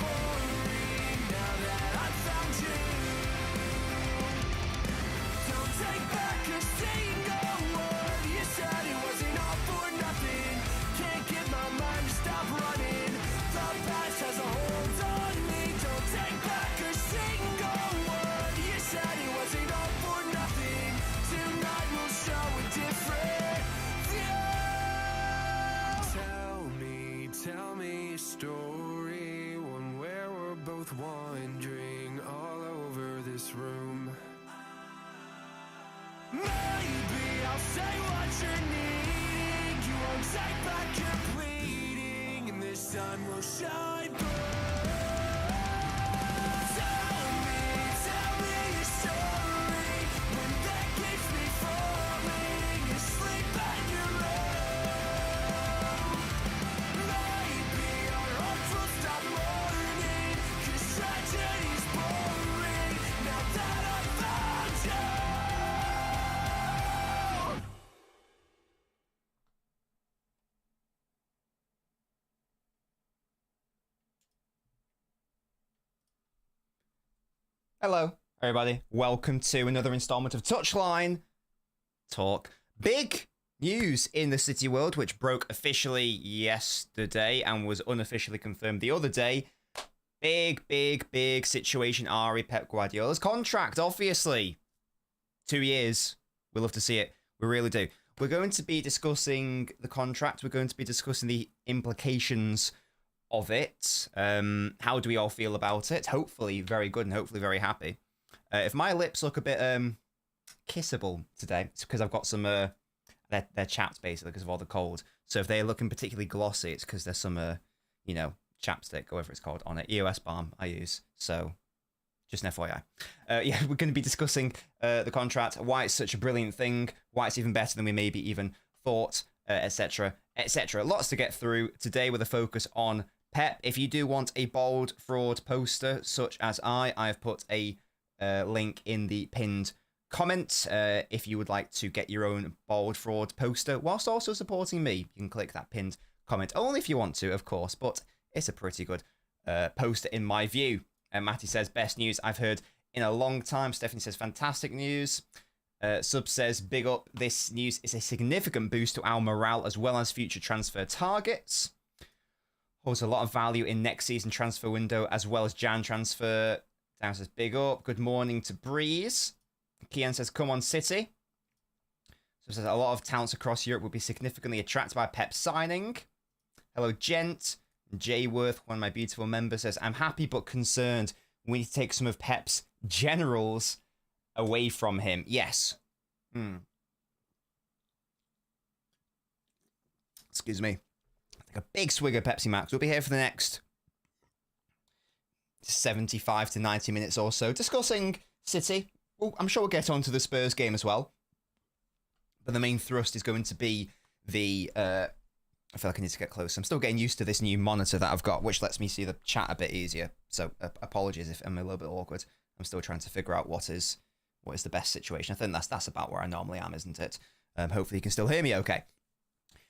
boring now that I found you. Don't take back a single word you said. It wasn't all for nothing. Can't get my mind to stop running. The past has a hold on me. Don't take back a single word you said. It wasn't all for nothing. Tonight will show a different view. Tell me a story, one where we're both wandering all over this room. Maybe I'll say what you're needing. You won't take back your pleading, and the sun will shine through. Tell me your story, when that keeps me falling asleep at your own. Maybe our hearts will stop mourning, 'cause tragedy's boring now that I found you. Hello, everybody. Welcome to another installment of Touchline Talk. Big news in the City world, which broke officially yesterday and was unofficially confirmed the other day. Big situation. Pep Guardiola's contract, obviously. 2 years. We love to see it. We really do. We're going to be discussing the contract. We're going to be discussing the implications of it. How do we all feel about it? Hopefully very good and hopefully very happy. If my lips look a bit kissable today, it's because I've got some they're chapped basically because of all the cold. So if they're looking particularly glossy, it's because there's some chapstick, whatever it's called, on it. EOS balm I use. So just an FYI. Yeah, we're going to be discussing the contract, why it's such a brilliant thing, why it's even better than we maybe even thought, etc. Lots to get through today with a focus on Pep. If you do want a bold fraud poster such as I've put a link in the pinned comment. If you would like to get your own bold fraud poster whilst also supporting me, you can click that pinned comment. Only if you want to, of course, but it's a pretty good poster in my view. Matty says, best news I've heard in a long time. Stephanie says, fantastic news. Sub says, big up. This news is a significant boost to our morale as well as future transfer targets. Holds a lot of value in next season transfer window as well as Jan transfer. Dan says, big up. Good morning to Breeze. Kian says, come on, City. So says, a lot of talents across Europe will be significantly attracted by Pep's signing. Hello, Gent. Jayworth, one of my beautiful members, says, I'm happy but concerned. We need to take some of Pep's generals away from him. Yes. Excuse me. Take a big swig of Pepsi Max. We'll be here for the next 75 to 90 minutes or so discussing City. Well, I'm sure we'll get on to the Spurs game as well. But the main thrust is going to be the... I feel like I need to get close. I'm still getting used to this new monitor that I've got, which lets me see the chat a bit easier. So apologies if I'm a little bit awkward. I'm still trying to figure out what is the best situation. I think that's about where I normally am, isn't it? Hopefully you can still hear me okay.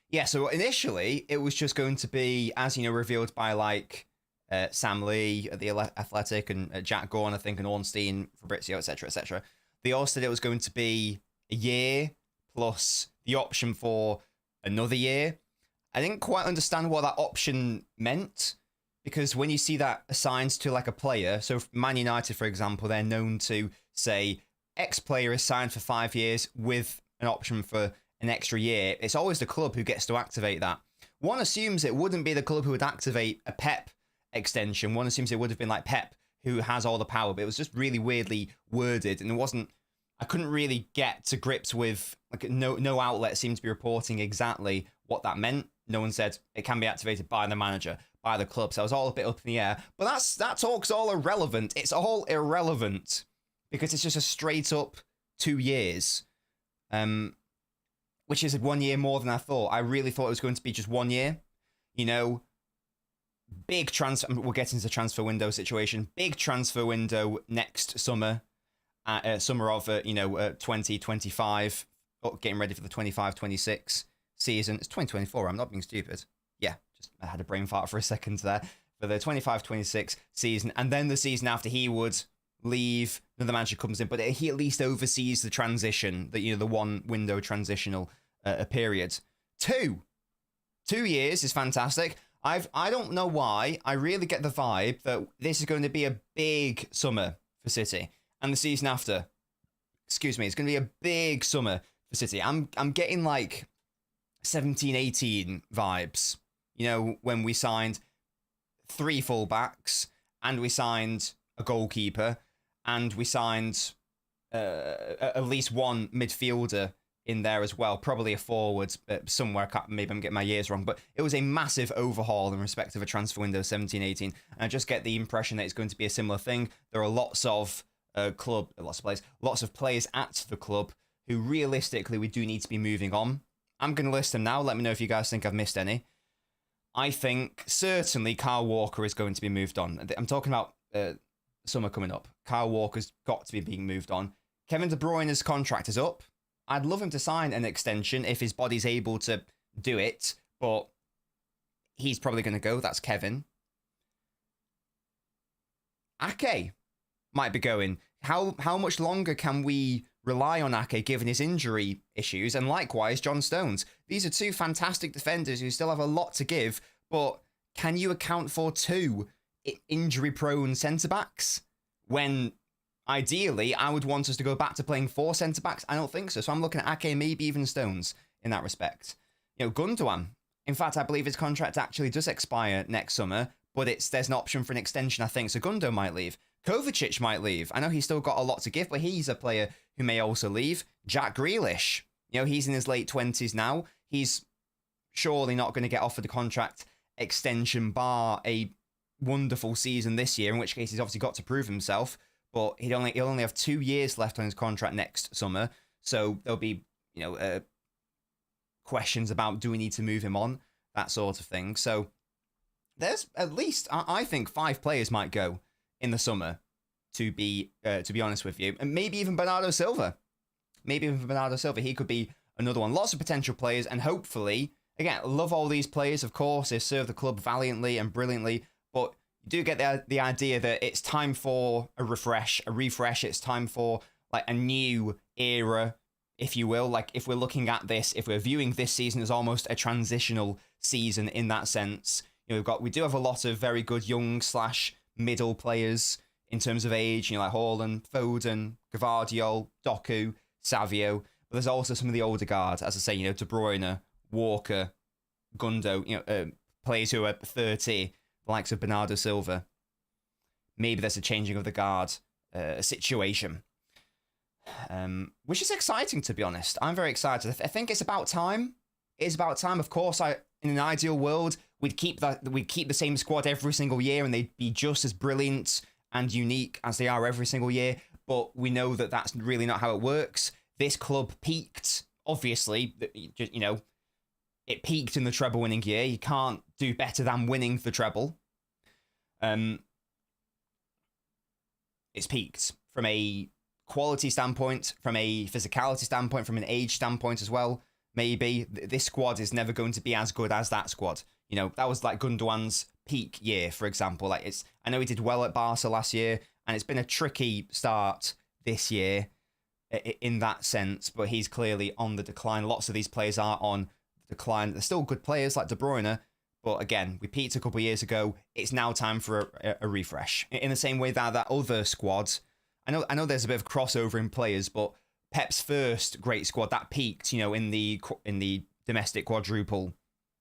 Yeah, so initially it was just going to be, as you know, revealed by like Sam Lee at the Athletic and Jack Gorn, I think, and Ornstein, Fabrizio, etc. They all said it was going to be a year plus the option for another year. I didn't quite understand what that option meant, because when you see that assigned to like a player, so Man United, for example, they're known to say X player is signed for 5 years with an option for an extra year. It's always the club who gets to activate that. One assumes it wouldn't be the club who would activate a Pep extension. One assumes it would have been like Pep who has all the power, but it was just really weirdly worded, and it wasn't. I couldn't really get to grips with, like, no outlet seemed to be reporting exactly what that meant. No one said it can be activated by the manager, by the club. So I was all a bit up in the air. But that talk's all irrelevant. It's all irrelevant because it's just a straight up 2 years, which is 1 year more than I thought. I really thought it was going to be just 1 year. You know, big transfer. We'll get into the transfer window situation. Big transfer window next summer, summer of 2025. Getting ready for the 25-26 season. It's 2024. I'm not being stupid. Yeah, just I had a brain fart for a second there. for the 25-26 season, and then the season after he would leave, another manager comes in, but he at least oversees the transition, the one window transitional period. 2 years is fantastic. I don't know why. I really get the vibe that this is going to be a big summer for City, and the season after, it's going to be a big summer for City. I'm getting like 17-18 vibes. When we signed 3 fullbacks, and we signed a goalkeeper, and we signed at least 1 midfielder in there as well, probably a forward somewhere. Maybe I'm getting my years wrong, but it was a massive overhaul in respect of a transfer window 17-18, and I just get the impression that it's going to be a similar thing. There are lots of players at the club who realistically we do need to be moving on. I'm going to list them now. Let me know if you guys think I've missed any. I think certainly Kyle Walker is going to be moved on. I'm talking about summer coming up. Kyle Walker's got to be being moved on. Kevin De Bruyne's contract is up. I'd love him to sign an extension if his body's able to do it, but he's probably going to go. That's Kevin. Ake might be going. How much longer can we rely on Ake given his injury issues? And likewise, John Stones. These are 2 fantastic defenders who still have a lot to give, but can you account for 2 injury-prone centre-backs when ideally I would want us to go back to playing 4 centre-backs? I don't think so. So I'm looking at Ake, maybe even Stones in that respect. Gundogan. In fact, I believe his contract actually does expire next summer, but there's an option for an extension, I think. So Gundo might leave. Kovacic might leave. I know he's still got a lot to give, but he's a player who may also leave. Jack Grealish. He's in his late 20s now. He's surely not going to get offered a contract extension bar a wonderful season this year, in which case he's obviously got to prove himself. But he'll only have 2 years left on his contract next summer. So there'll be, questions about, do we need to move him on? That sort of thing. So there's at least, I think, 5 players might go in the summer, to be honest with you. And maybe even Bernardo Silva. He could be another one. Lots of potential players, and hopefully, again, love all these players, of course. They serve the club valiantly and brilliantly, but you do get the idea that it's time for a refresh. It's time for like a new era, if you will. Like, if we're looking at this, if we're viewing this season as almost a transitional season in that sense, we do have a lot of very good young / middle players in terms of age, like Haaland, Foden, Guardiola, Doku, Savio. But there's also some of the older guard, as I say, De Bruyne, Walker, Gundo, players who are 30, the likes of Bernardo Silva. Maybe there's a changing of the guard situation, which is exciting, to be honest. I'm very excited. I think it's about time. Of course, in an ideal world, we'd keep the same squad every single year, and they'd be just as brilliant and unique as they are every single year. But we know that that's really not how it works. This club peaked, obviously. It peaked in the treble-winning year. You can't do better than winning the treble. It's peaked from a quality standpoint, from a physicality standpoint, from an age standpoint as well. Maybe this squad is never going to be as good as that squad. That was like Gundogan's peak year, for example. I know he did well at Barca last year, and it's been a tricky start this year in that sense, but he's clearly on the decline. Lots of these players are on the decline. They're still good players like De Bruyne, but again, we peaked a couple of years ago. It's now time for a refresh. In the same way that other squad, I know there's a bit of crossover in players, but Pep's first great squad that peaked, in the domestic quadruple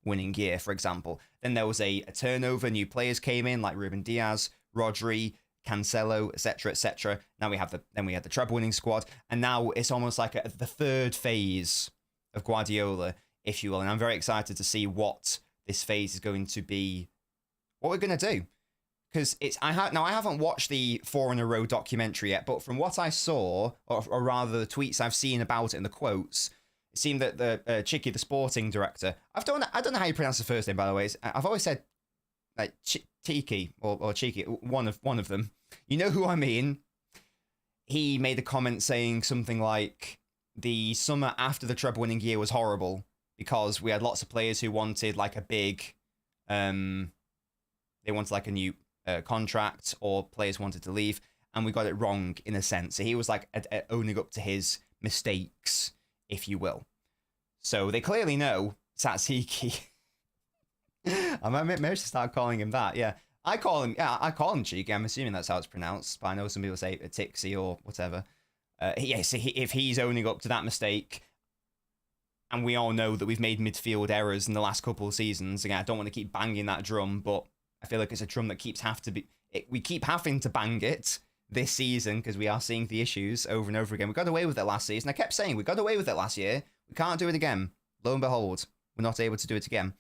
winning year, for example. Then there was a turnover, new players came in like Ruben Diaz, Rodri, Cancelo, etc., etc. Now we had the treble winning squad, and now it's almost like the third phase of Guardiola, if you will. And I'm very excited to see what this phase is going to be, what we're going to do, because I haven't watched the 4 in a row documentary yet, but from what I saw, or rather the tweets I've seen about it and the quotes, it seemed that the Chicky, the sporting director, I don't know how you pronounce the first name, by the way. I've always said like Tiki or Cheeky, one of them. You know who I mean? He made a comment saying something like the summer after the treble winning year was horrible because we had lots of players who wanted like a big they wanted like a new contract, or players wanted to leave, and we got it wrong in a sense. So he was like owning up to his mistakes, if you will. So they clearly know Tsatsiki. I maybe start calling him that. Yeah, I call him Cheeky. I'm assuming that's how it's pronounced, but I know some people say Tixie or whatever. So if he's owning up to that mistake, and we all know that we've made midfield errors in the last couple of seasons. Again, I don't want to keep banging that drum, but I feel like it's a drum that we keep having to bang it this season because we are seeing the issues over and over again. We got away with it last season. I kept saying we got away with it last year. We can't do it again. Lo and behold, we're not able to do it again.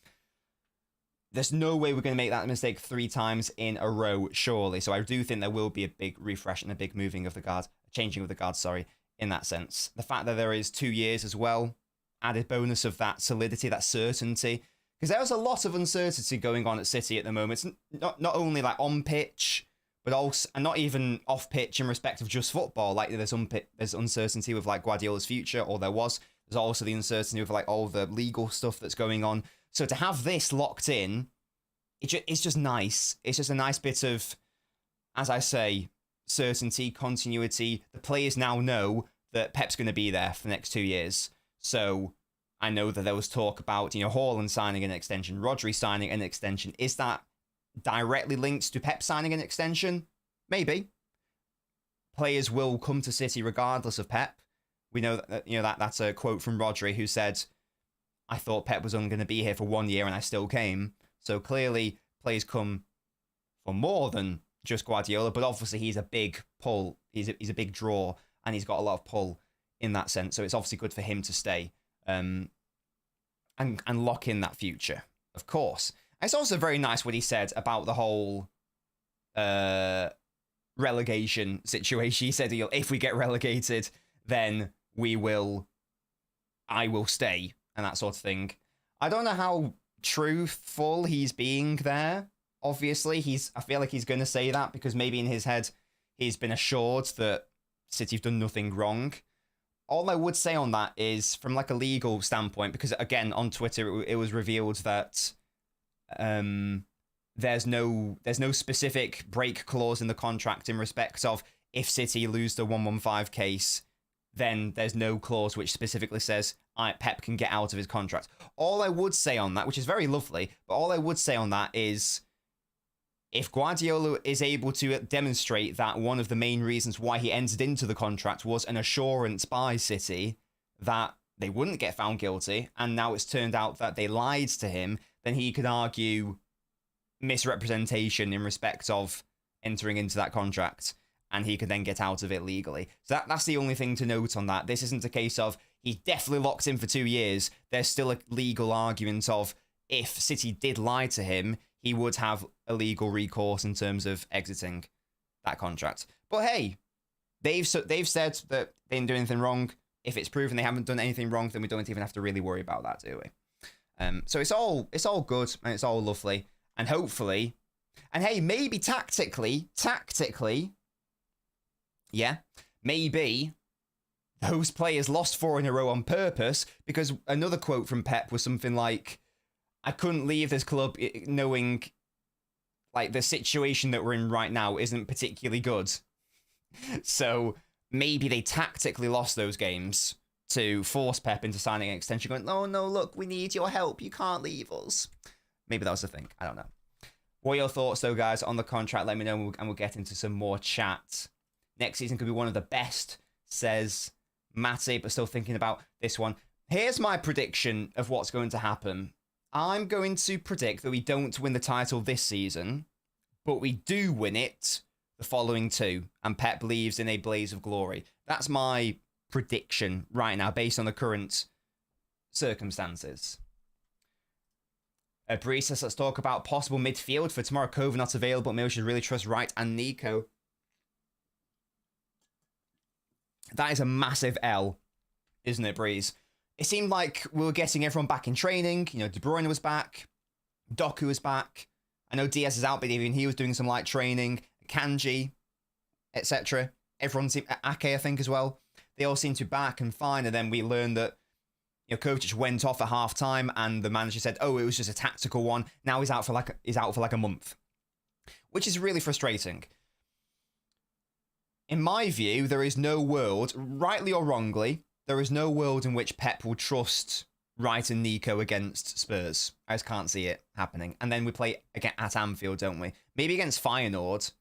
There's no way we're going to make that mistake 3 times in a row, surely. So I do think there will be a big refresh and a big changing of the guard, in that sense. The fact that there is 2 years as well, added bonus of that solidity, that certainty. Because there was a lot of uncertainty going on at City at the moment. It's not only like on pitch, but also, and not even off pitch in respect of just football. Like there's uncertainty with like Guardiola's future, or there was. There's also the uncertainty with like all the legal stuff that's going on. So to have this locked in, it's just nice. It's just a nice bit of, as I say, certainty, continuity. The players now know that Pep's going to be there for the next 2 years. So I know that there was talk about, Haaland signing an extension, Rodri signing an extension. Is that directly linked to Pep signing an extension? Maybe. Players will come to City regardless of Pep. We know that that's a quote from Rodri, who said, I thought Pep was only going to be here for 1 year and I still came. So clearly players come for more than just Guardiola, but obviously he's a big pull. He's a big draw, and he's got a lot of pull in that sense. So it's obviously good for him to stay and lock in that future, of course. It's also very nice what he said about the whole relegation situation. He said, if we get relegated, then I will stay, and that sort of thing. I don't know how truthful he's being there. Obviously, I feel like he's going to say that because maybe in his head he's been assured that City have done nothing wrong. All I would say on that is from like a legal standpoint, because again on Twitter it was revealed that there's no specific break clause in the contract in respect of if City lose the 115 case, then there's no clause which specifically says Pep can get out of his contract. All I would say on that, which is very lovely, but all I would say on that is if Guardiola is able to demonstrate that one of the main reasons why he entered into the contract was an assurance by City that they wouldn't get found guilty, and now it's turned out that they lied to him, then he could argue misrepresentation in respect of entering into that contract, and he could then get out of it legally. So that's the only thing to note on that. This isn't a case of he definitely locks in for 2 years. There's still a legal argument of if City did lie to him, he would have a legal recourse in terms of exiting that contract. But hey, they've said that they didn't do anything wrong. If it's proven they haven't done anything wrong, then we don't even have to really worry about that, do we? So it's all good and it's all lovely. And hopefully, and hey, maybe tactically, yeah, maybe those players lost 4 in a row on purpose, because another quote from Pep was something like, I couldn't leave this club knowing like the situation that we're in right now isn't particularly good. So maybe they tactically lost those games to force Pep into signing an extension, going, oh no, look, we need your help. You can't leave us. Maybe that was the thing. I don't know. What are your thoughts though, guys, on the contract? Let me know and we'll get into some more chat. Next season could be one of the best, says Matty, but still thinking about this one. Here's my prediction of what's going to happen. I'm going to predict that we don't win the title this season, but we do win it the following 2, and Pep leaves in a blaze of glory. That's my prediction right now, based on the current circumstances. Bree says, let's talk about possible midfield for tomorrow. Cove not available, but maybe we should really trust Wright and Nico. That is a massive L, isn't it, Breeze? It seemed like we were getting everyone back in training. De Bruyne was back. Doku was back. I know Diaz is out, but even he was doing some light training. Kanji, etc. Everyone seemed... Ake, I think, as well. They all seemed to be back and fine. And then we learned that Kovacic went off at half-time and the manager said, oh, it was just a tactical one. Now he's out for like a month. which is really frustrating. In my view, there is no world, rightly or wrongly, there is no world in which Pep will trust Wright and Nico against Spurs. I just can't see it happening. And then we play again at Anfield, don't we? Maybe against Feyenoord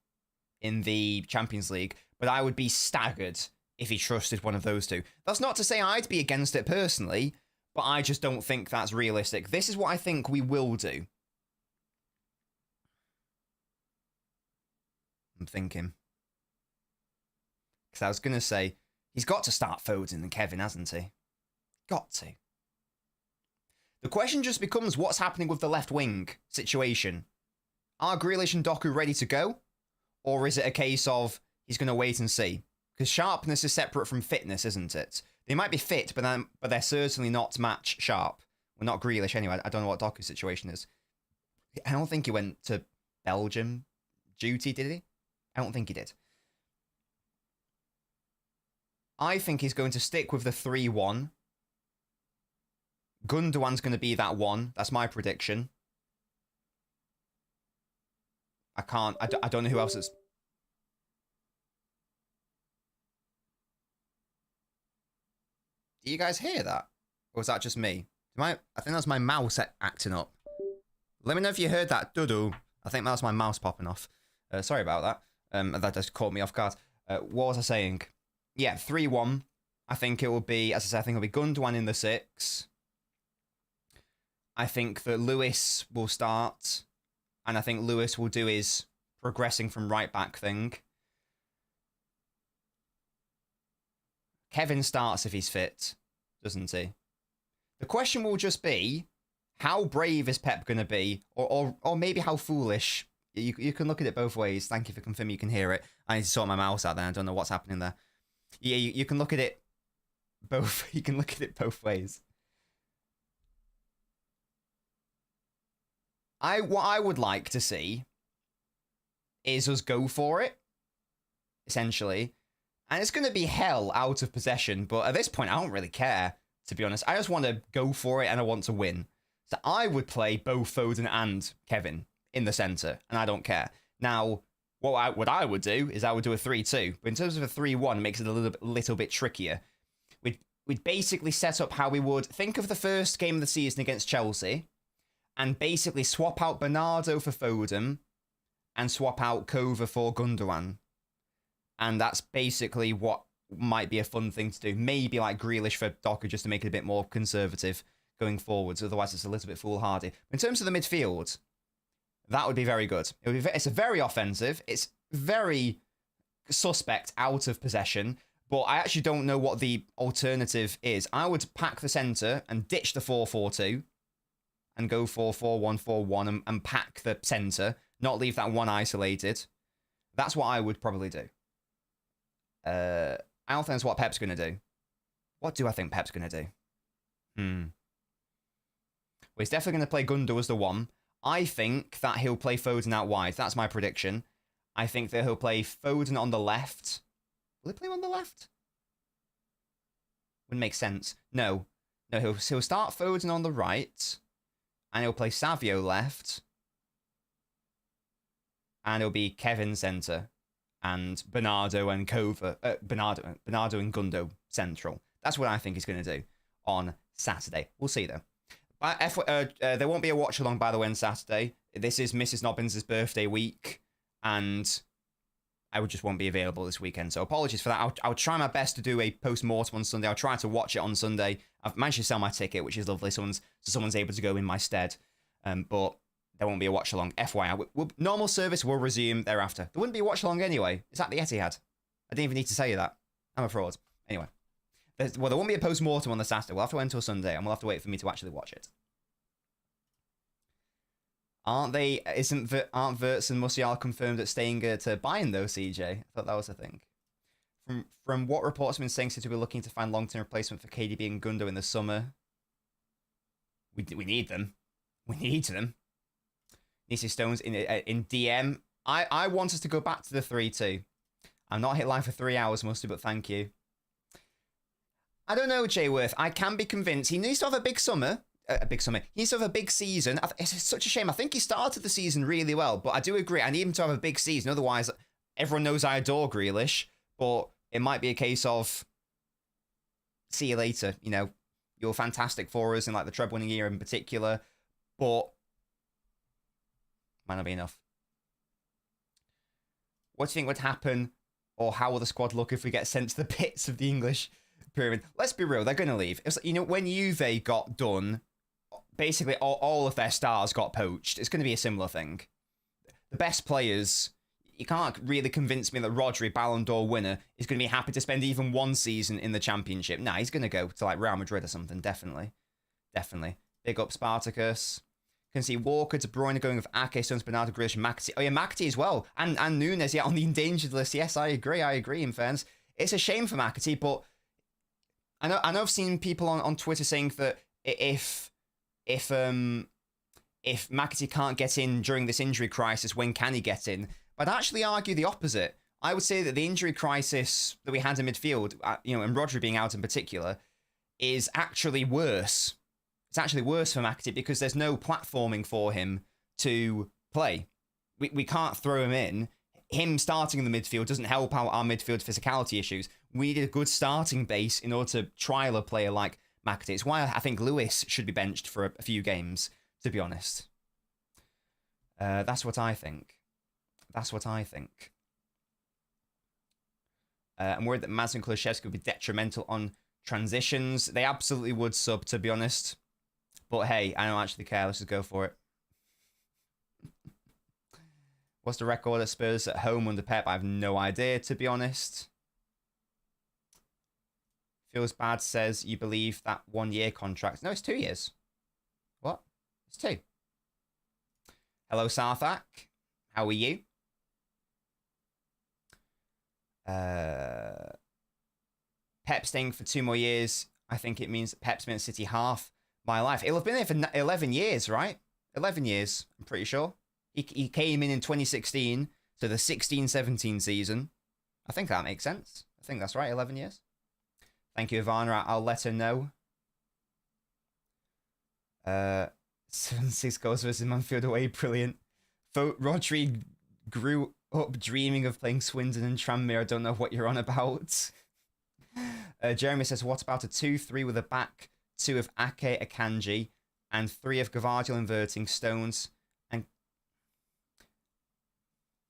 in the Champions League, but I would be staggered if he trusted one of those two. That's not to say I'd be against it personally, but I just don't think that's realistic. This is what I think we will do. I'm thinking. Because I was going to say, he's got to start Foden and Kevin, hasn't he? Got to. The question just becomes what's happening with the left wing situation. Are Grealish and Doku ready to go? Or is it a case of he's going to wait and see? Because sharpness is separate from fitness, isn't it? They might be fit, but they're certainly not match sharp. Well, not Grealish anyway. I don't know what Doku's situation is. I don't think he went to Belgium duty, did he? I don't think he did. I think he's going to stick with the 3-1. Gundogan's going to be that one. That's my prediction. I don't know who else is. Do you guys hear that? Or was that just me? I think that's my mouse acting up. Let me know if you heard that. Doo-doo. I think that was my mouse popping off. Sorry about that. That just caught me off guard. What was I saying? Yeah, 3-1. I think it will be, as I said, I think it'll be Gundogan in the 6. I think that Lewis will start. And I think Lewis will do his progressing from right back thing. Kevin starts if he's fit, doesn't he? The question will just be, how brave is Pep going to be? Or maybe how foolish? You can look at it both ways. Thank you for confirming you can hear it. I need to sort my mouse out there. I don't know what's happening there. Yeah, you can look at it both. You can look at it both ways. What I would like to see is us go for it, essentially. And it's going to be hell out of possession, but at this point, I don't really care, to be honest. I just want to go for it and I want to win. So I would play both Foden and Kevin in the centre, and I don't care. Now, what I would do is I would do a 3-2, but in terms of a 3-1, it makes it a little bit trickier. We'd basically set up how we would think of the first game of the season against Chelsea, and basically swap out Bernardo for Foden, and swap out Kova for Gundogan. And that's basically what might be a fun thing to do. Maybe like Grealish for Doku just to make it a bit more conservative going forwards. Otherwise, it's a little bit foolhardy. In terms of the midfield, that would be very good. It's a very offensive. It's very suspect out of possession. But I actually don't know what the alternative is. I would pack the centre and ditch the 4-4-2 and go for 4-1-4-1 and pack the centre, not leave that one isolated. That's what I would probably do. I don't think that's what Pep's going to do. What do I think Pep's going to do? Well, he's definitely going to play Gundo as the 1. I think that he'll play Foden out wide. That's my prediction. I think that he'll play Foden on the left. Will he play him on the left? Wouldn't make sense. No, he'll start Foden on the right. And he'll play Savio left. And it'll be Kevin centre. And Bernardo and Kova, Bernardo and Gundo central. That's what I think he's going to do on Saturday. We'll see though. There won't be a watch along, by the way, on Saturday. This is Mrs. Nobbins' birthday week, and I just won't be available this weekend. So apologies for that. I'll try my best to do a post-mortem on Sunday. I'll try to watch it on Sunday. I've managed to sell my ticket, which is lovely. Someone's able to go in my stead. But there won't be a watch along. FYI, normal service will resume thereafter. There wouldn't be a watch along anyway. It's at the Etihad. I didn't even need to tell you that. I'm a fraud. Anyway. There won't be a post-mortem on the Saturday. We'll have to wait until Sunday, and we'll have to wait for me to actually watch it. Aren't Wirtz and Musiala confirmed at staying to Bayern, though, CJ? I thought that was a thing. From what reports have been saying, City will be looking to find long-term replacement for KDB and Gundo in the summer. We need them. We need them. Nisi Stones in DM. I want us to go back to the 3-2. I'm not hit live for 3 hours, Musty, but thank you. I don't know, Jay Worth. I can be convinced. He needs to have a big summer. a big summer. He needs to have a big season. It's such a shame. I think he started the season really well, but I do agree. I need him to have a big season. Otherwise, everyone knows I adore Grealish, but it might be a case of see you later. You know, you're fantastic for us in like the treble winning year in particular, but might not be enough. What do you think would happen, or how will the squad look if we get sent to the pits of the English pyramid? Let's be real, they're going to leave. It's, you know, when Juve got done, basically all of their stars got poached. It's going to be a similar thing. The best players, you can't really convince me that Rodri, Ballon d'Or winner, is going to be happy to spend even one season in the Championship. Nah, he's going to go to like Real Madrid or something, definitely. Definitely. Big up Spartacus. Can see Walker, De Bruyne going with Ake, Stones, Bernardo, Grealish, McAtee. Oh yeah, McAtee as well. And Nunes, yeah, on the endangered list. Yes, I agree, in fairness. It's a shame for McAtee, but I know I've seen people on Twitter saying that if McAtee can't get in during this injury crisis, when can he get in? But I'd actually argue the opposite. I would say that the injury crisis that we had in midfield, you know, and Rodri being out in particular, is actually worse. It's actually worse for McAtee because there's no platforming for him to play. We can't throw him in. Him starting in the midfield doesn't help out our midfield physicality issues. We need a good starting base in order to trial a player like McAtee. It's why I think Lewis should be benched for a few games, to be honest. That's what I think. That's what I think. I'm worried that Maz and Kulusevski would be detrimental on transitions. They absolutely would, sub, to be honest. But hey, I don't actually care. Let's just go for it. What's the record at Spurs at home under Pep? I have no idea, to be honest. Feels Bad says you believe that 1 year contract. No, it's 2 years. What? It's 2. Hello, Sarthak. How are you? Pep staying for 2 more years. I think it means that Pep's been at City half my life. He'll have been there for 11 years, right? 11 years, I'm pretty sure. He came in 2016, so the 16-17 season. I think that makes sense. I think that's right, 11 years. Thank you, Ivana. I'll let her know. 7-6 goals versus Manfield away, brilliant. Rodri grew up dreaming of playing Swindon and Tranmere. I don't know what you're on about. Jeremy says, what about a 2-3 with a back 2 of Ake, Akanji, and 3 of Guardiola inverting Stones and...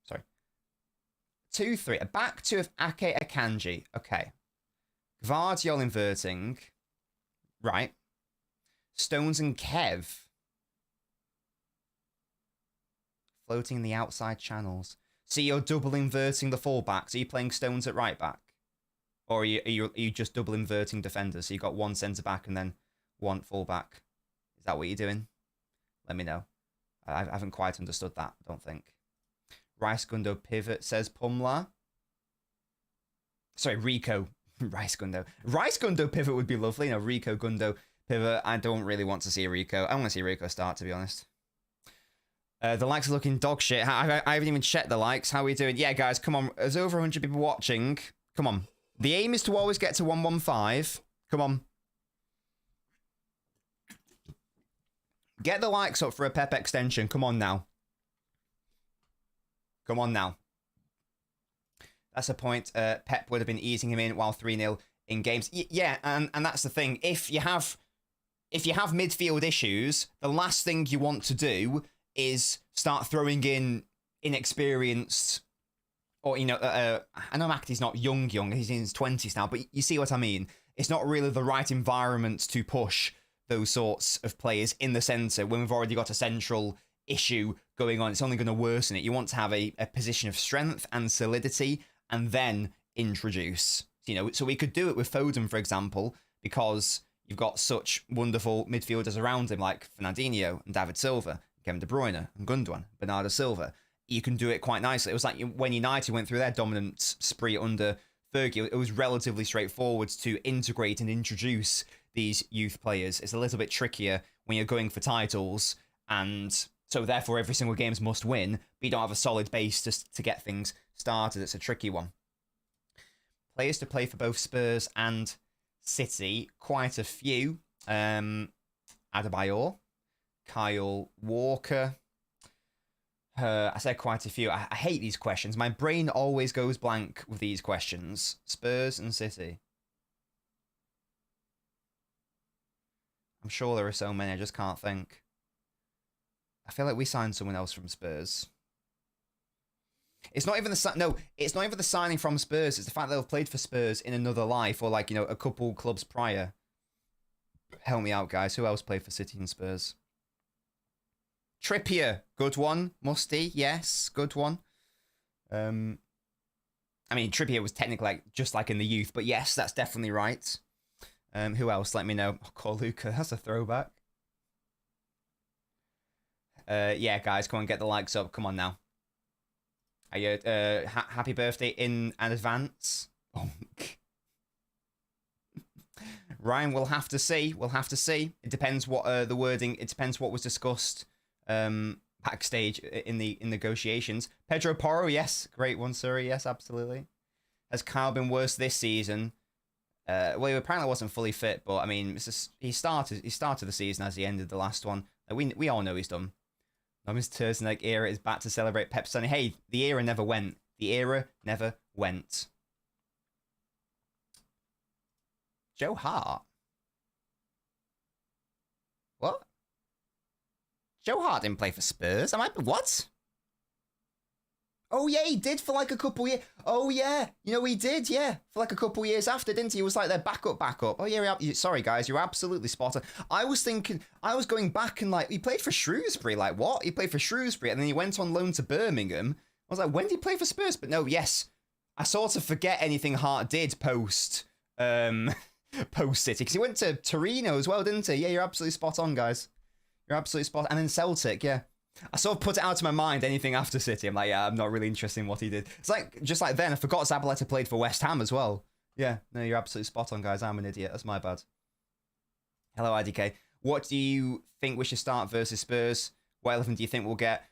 Sorry. 2-3. A back 2 of Ake, Akanji. Okay. Guardiola inverting. Right. Stones and Kev. Floating in the outside channels. So you're double inverting the fullbacks. Are you playing Stones at right back? Or are you just double inverting defenders? So you got 1 centre back and then 1 full back. Is that what you're doing? Let me know. I haven't quite understood that, I don't think. Rice Gundo pivot, says Pumla. Sorry, Rico. Rice Gundo. Rice Gundo pivot would be lovely. No, Rico Gundo pivot. I don't really want to see Rico. I want to see Rico start, to be honest. The likes are looking dog shit. I haven't even checked the likes. How are we doing? Yeah, guys, come on. There's over 100 people watching. Come on. The aim is to always get to 115. Come on. Get the likes up for a Pep extension. Come on now. Come on now. That's a point. Pep would have been easing him in while 3-0 in games. Yeah, and that's the thing. If you have midfield issues, the last thing you want to do is start throwing in inexperienced, or, you know, I know McAtee's not young, he's in his 20s now, but you see what I mean. It's not really the right environment to push those sorts of players in the centre when we've already got a central issue going on. It's only going to worsen it. You want to have a position of strength and solidity and then introduce, you know, so we could do it with Foden, for example, because you've got such wonderful midfielders around him like Fernandinho and David Silva, Kevin De Bruyne and Gundogan, Bernardo Silva. You can do it quite nicely. It was like when United went through their dominant spree under Fergie, it was relatively straightforward to integrate and introduce these youth players. It's a little bit trickier when you're going for titles, and so therefore every single game's must win, but you don't have a solid base to get things started. It's a tricky one. Players to play for both Spurs and City, quite a few. Adebayor, Kyle Walker. I said quite a few. I hate these questions. My brain always goes blank with these questions. Spurs and City. I'm sure there are so many, I just can't think. I feel like we signed someone else from Spurs. It's not even it's not even the signing from Spurs. It's the fact that they've played for Spurs in another life, or like, you know, a couple clubs prior. Help me out, guys. Who else played for City and Spurs? Trippier, good one. Musty, yes, good one. I mean, Trippier was technically just like in the youth, but yes, that's definitely right. Who else? Let me know. Oh, call Luca. That's a throwback. Yeah, guys, come on, get the likes up. Come on now. Are you, happy birthday in advance. Ryan, we'll have to see. We'll have to see. It depends what the wording. It depends what was discussed backstage in the negotiations. Pedro Porro, yes, great one, sir. Yes, absolutely. Has Kyle been worse this season? Well, he apparently wasn't fully fit, but I mean, he started the season as he ended the last one. We all know he's done. Nobbins Turtleneck era is back to celebrate Pep Sonny. Hey, the era never went. The era never went. Joe Hart. What? Joe Hart didn't play for Spurs. What? Oh, yeah, he did for like a couple years. Oh, yeah. You know, he did, yeah. For like a couple years after, didn't he? He was like their backup. Oh, yeah, sorry, guys. You're absolutely spot on. I was going back and like, he played for Shrewsbury. Like, what? He played for Shrewsbury and then he went on loan to Birmingham. I was like, when did he play for Spurs? But no, yes. I sort of forget anything Hart did post City. Because he went to Torino as well, didn't he? Yeah, you're absolutely spot on, guys. You're absolutely spot on. And then Celtic, yeah. I sort of put it out of my mind, anything after City. I'm like, yeah, I'm not really interested in what he did. It's like, just like then, I forgot Zabaleta played for West Ham as well. Yeah, no, you're absolutely spot on, guys. I'm an idiot. That's my bad. Hello, IDK. What do you think we should start versus Spurs? What 11 do you think we'll get?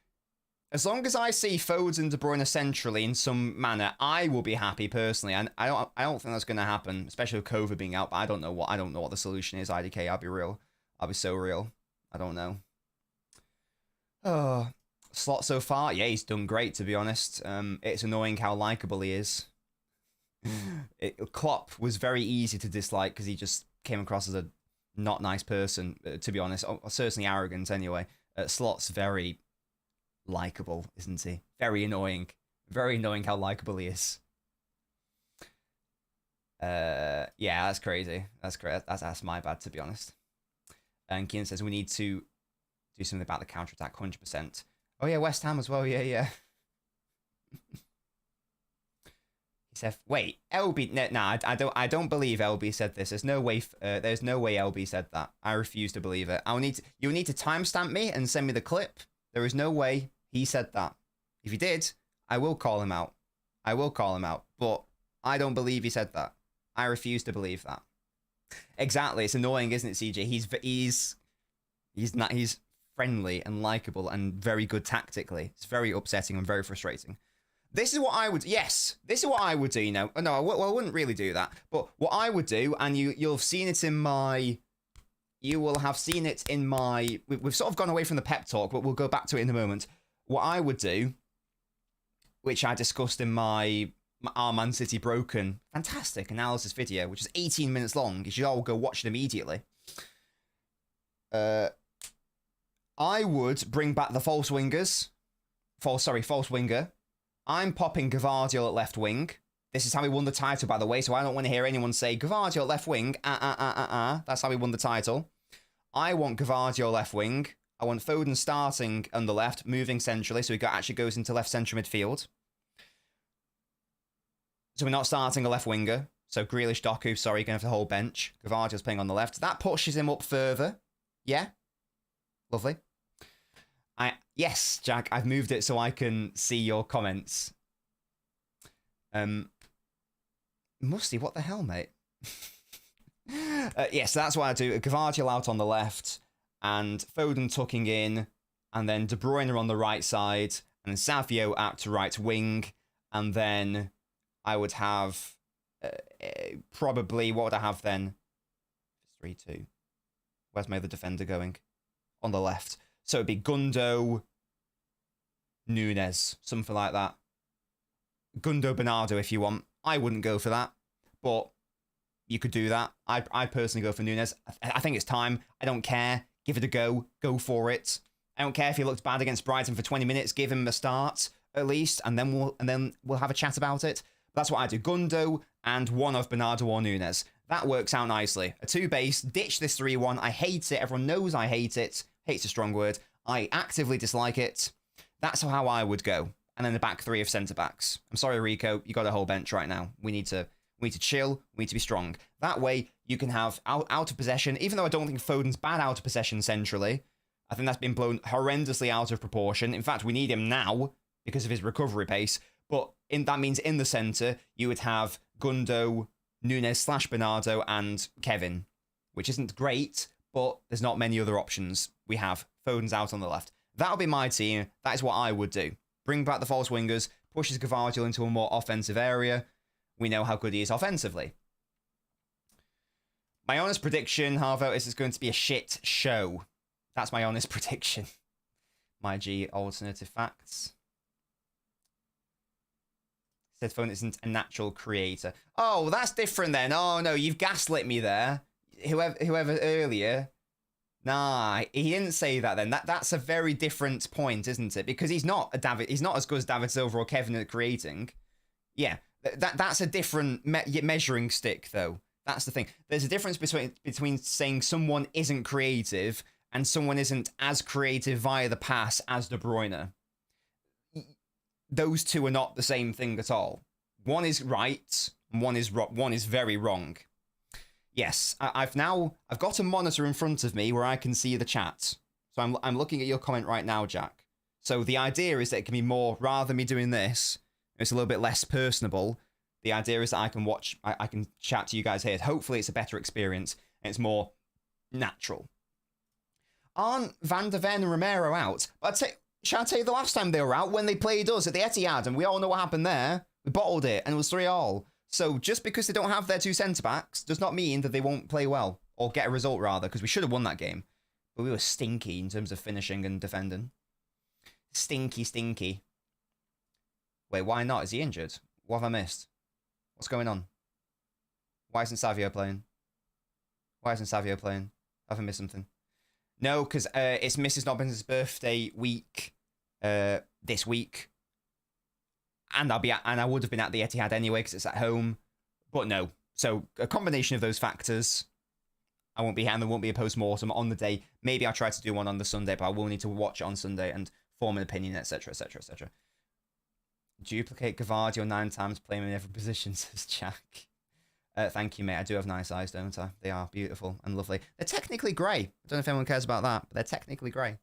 As long as I see Foden and De Bruyne centrally in some manner, I will be happy personally. And I don't think that's going to happen, especially with COVID being out. But I don't know what the solution is. IDK, I'll be real. I'll be so real. I don't know. Oh, Slot so far, yeah, he's done great, to be honest. It's annoying how likable he is. Klopp was very easy to dislike because he just came across as a not nice person, to be honest. Certainly arrogant, anyway. Slot's very likable, isn't he? Very annoying. Very annoying how likable he is. Yeah, that's crazy. That's my bad, to be honest. And Keenan says we need to do something about the counter-attack, 100%. Oh, yeah, West Ham as well. Yeah. He said, wait, LB... Nah, I don't believe LB said this. There's no way LB said that. I refuse to believe it. You'll need to timestamp me and send me the clip. There is no way he said that. If he did, I will call him out. But I don't believe he said that. I refuse to believe that. Exactly. It's annoying, isn't it, CJ? He's friendly and likable and very good tactically. It's very upsetting and very frustrating. This is what I would... Yes, this is what I would do, you know. No, I wouldn't really do that. But what I would do, and you'll have seen it in my... You will have seen it in my... We've sort of gone away from the pep talk, but we'll go back to it in a moment. What I would do, which I discussed in my Our Man City Broken fantastic analysis video, which is 18 minutes long. You should all go watch it immediately. I would bring back the false wingers. False winger. I'm popping Guardiola at left wing. This is how he won the title, by the way, so I don't want to hear anyone say Guardiola left wing. That's how he won the title. I want Guardiola left wing. I want Foden starting on the left, moving centrally, so he actually goes into left central midfield. So we're not starting a left winger. So Grealish, Doku, sorry, going to have the whole bench. Guardiola's playing on the left. That pushes him up further. Yeah. Lovely. Yes, Jack, I've moved it so I can see your comments. Musty, what the hell, mate? Yes, that's what I do. Guardiola out on the left, and Foden tucking in, and then De Bruyne on the right side, and then Savio out to right wing, and then I would have probably, what would I have then? 3-2. Where's my other defender going? On the left. So it'd be Gundo, Nunes, something like that. Gundo, Bernardo if you want. I wouldn't go for that, but you could do that. I personally go for Nunes. I think it's time. I don't care. Give it a go. Go for it. I don't care if he looked bad against Brighton for 20 minutes. Give him a start at least, and then we'll have a chat about it. That's what I do. Gundo and one of Bernardo or Nunes. That works out nicely. A 2 base. Ditch this 3-1. I hate it. Everyone knows I hate it. Hate's a strong word. I actively dislike it. That's how I would go. And then the back 3 of centre backs. I'm sorry, Rico. You got a whole bench right now. We need to chill. We need to be strong. That way, you can have out of possession. Even though I don't think Foden's bad out of possession centrally, I think that's been blown horrendously out of proportion. In fact, we need him now because of his recovery pace. But that means in the centre, you would have Gundo, Nunes/Bernardo, and Kevin, which isn't great, but there's not many other options. We have Foden's out on the left. That'll be my team. That is what I would do. Bring back the false wingers, pushes Guardiola into a more offensive area. We know how good he is offensively. My honest prediction, Harvo, is it's going to be a shit show. That's my honest prediction. My G alternative facts. Said Foden isn't a natural creator. Oh, that's different then. Oh no, you've gaslit me there. Whoever earlier. Nah, he didn't say that then. That's a very different point, isn't it? Because he's not as good as David Silva or Kevin at creating. Yeah, that's a different measuring stick though. That's the thing. There's a difference between saying someone isn't creative and someone isn't as creative via the pass as De Bruyne. Those two are not the same thing at all. One is right, and one is very wrong. Yes, I've got a monitor in front of me where I can see the chat. So I'm looking at your comment right now, Jack. So the idea is that it can be more, rather than me doing this, it's a little bit less personable. The idea is that I can chat to you guys here. Hopefully it's a better experience and it's more natural. Aren't Van der Ven and Romero out? Shall I tell you the last time they were out? When they played us at the Etihad, and we all know what happened there. We bottled it, and it was 3-3. So just because they don't have their 2 centre-backs does not mean that they won't play well, or get a result, rather, because we should have won that game. But we were stinky in terms of finishing and defending. Stinky. Wait, why not? Is he injured? What have I missed? What's going on? Why isn't Savio playing? Have I missed something? No, because it's Mrs. Nobbins' birthday week this week, and I would have been at the Etihad anyway because it's at home. But no, so a combination of those factors. I won't be here, and there won't be a post-mortem on the day. Maybe I'll try to do one on the Sunday, but I will need to watch it on Sunday and form an opinion, etc., etc., etc. Duplicate Guardiola 9 times, play him in every position, says Jack. Thank you, mate. I do have nice eyes, don't I? They are beautiful and lovely. They're technically grey. I don't know if anyone cares about that, but they're technically grey.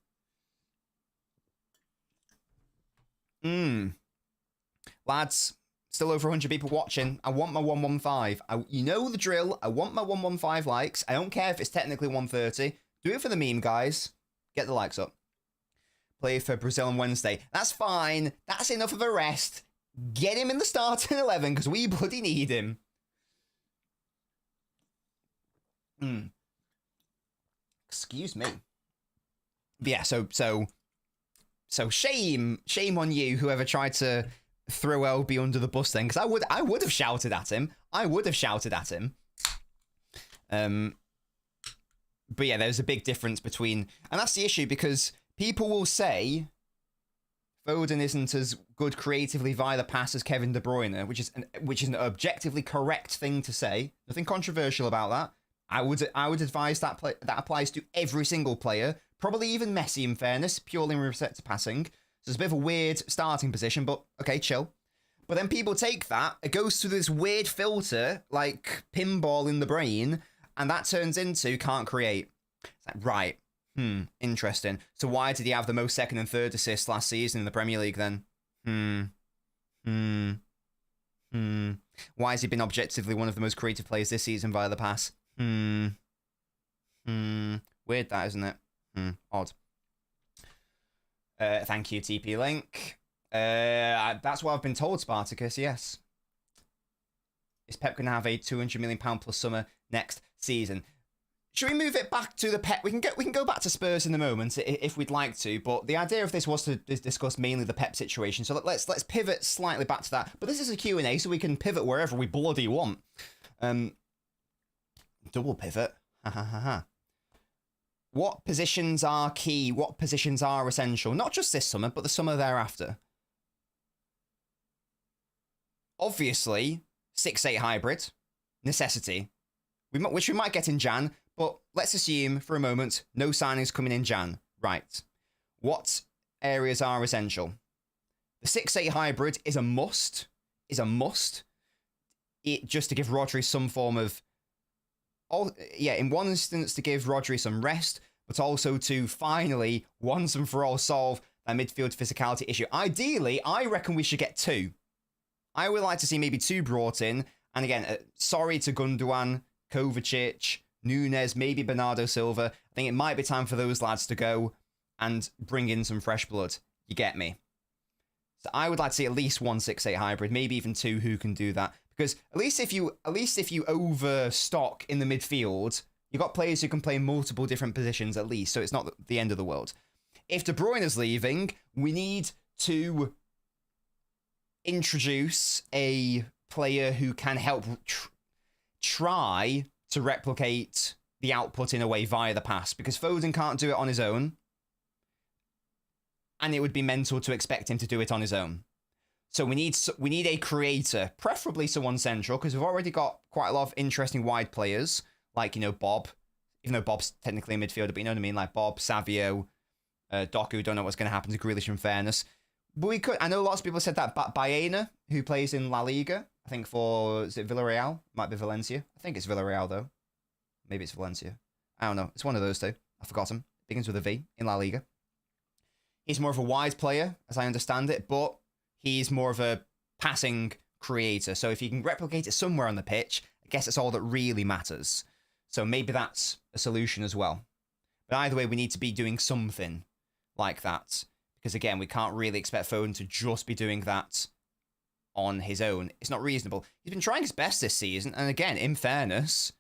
Lads, still over 100 people watching. I want my 115. You know the drill. I want my 115 likes. I don't care if it's technically 130. Do it for the meme, guys. Get the likes up. Play for Brazil on Wednesday. That's fine. That's enough of a rest. Get him in the starting 11 because we bloody need him. Excuse me. But yeah, so shame on you, whoever tried to throw LB under the bus then, because I would have shouted at him. But yeah, there's a big difference between, and that's the issue, because people will say Foden isn't as good creatively via the pass as Kevin De Bruyne, which is an objectively correct thing to say. Nothing controversial about that. I would advise that applies to every single player, probably even Messi in fairness, purely in respect to passing. So it's a bit of a weird starting position, but okay, chill. But then people take that, it goes through this weird filter, like pinball in the brain, and that turns into can't create. It's like, right, interesting. So why did he have the most second and third assists last season in the Premier League then? Why has he been objectively one of the most creative players this season via the pass? Weird that, isn't it? Odd. Thank you, TP Link. That's what I've been told, Spartacus, yes. Is Pep going to have a £200 million plus summer next season? should we move it back to the Pep? We can go back to Spurs in a moment if we'd like to, but the idea of this was to discuss mainly the Pep situation. So let's pivot slightly back to that. But this is a Q&A, so we can pivot wherever we bloody want. Double pivot. Ha ha ha ha. What positions are key? What positions are essential? Not just this summer, but the summer thereafter. Obviously, 6-8 hybrid, necessity, which we might get in Jan, but let's assume for a moment no signings coming in Jan. Right. What areas are essential? The 6-8 hybrid is a must. Just to give Rodri some form of, in one instance to give Rodri some rest, but also to finally, once and for all, solve that midfield physicality issue. Ideally, I reckon we should get 2. I would like to see maybe 2 brought in. And again, sorry to Gundogan, Kovacic, Nunes, maybe Bernardo Silva. I think it might be time for those lads to go and bring in some fresh blood. You get me? So I would like to see at least 1 6-8 hybrid, maybe even 2 who can do that. Because at least if you overstock in the midfield, you've got players who can play multiple different positions at least, so it's not the end of the world. If De Bruyne is leaving, we need to introduce a player who can help try to replicate the output in a way via the pass, because Foden can't do it on his own, and it would be mental to expect him to do it on his own. So we need a creator, preferably someone central, because we've already got quite a lot of interesting wide players, like, Bob, even though Bob's technically a midfielder, but you know what I mean, like Bob, Savio, Doku, don't know what's going to happen to Grealish in fairness. But we could, I know lots of people said that Baena, who plays in La Liga, I think for, is it Villarreal? Might be Valencia. I think it's Villarreal, though. Maybe it's Valencia. I don't know. It's one of those two. I forgot him. Begins with a V in La Liga. He's more of a wide player, as I understand it, but he's more of a passing creator. So if you can replicate it somewhere on the pitch, I guess it's all that really matters. So maybe that's a solution as well. But either way, we need to be doing something like that. Because again, we can't really expect Foden to just be doing that on his own. It's not reasonable. He's been trying his best this season. And again, in fairness,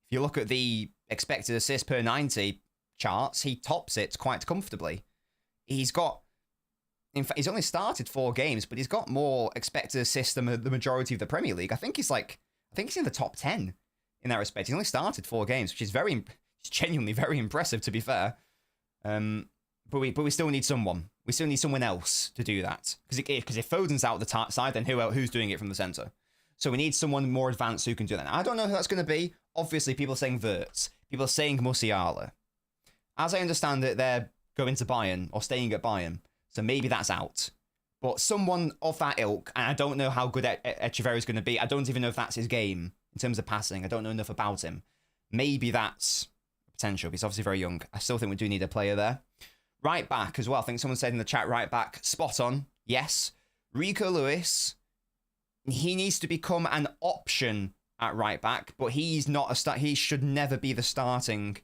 if you look at the expected assist per 90 charts, he tops it quite comfortably. He's got, in fact, he's only started 4 games, but he's got more expected assists than the majority of the Premier League. I think he's in the top 10 in that respect. He's only started 4 games, which is genuinely very impressive, to be fair. But we still need someone. We still need someone else to do that. Because if Foden's out the side, then who's doing it from the centre? So we need someone more advanced who can do that. Now, I don't know who that's going to be. Obviously, people are saying Wirtz. People are saying Musiala. As I understand it, they're going to Bayern or staying at Bayern. So maybe that's out. But someone of that ilk, and I don't know how good Echeverri is going to be. I don't even know if that's his game in terms of passing. I don't know enough about him. Maybe that's potential. He's obviously very young. I still think we do need a player there. Right back as well. I think someone said in the chat, right back, spot on. Yes. Rico Lewis, he needs to become an option at right back, but he's not a start. He should never be the starting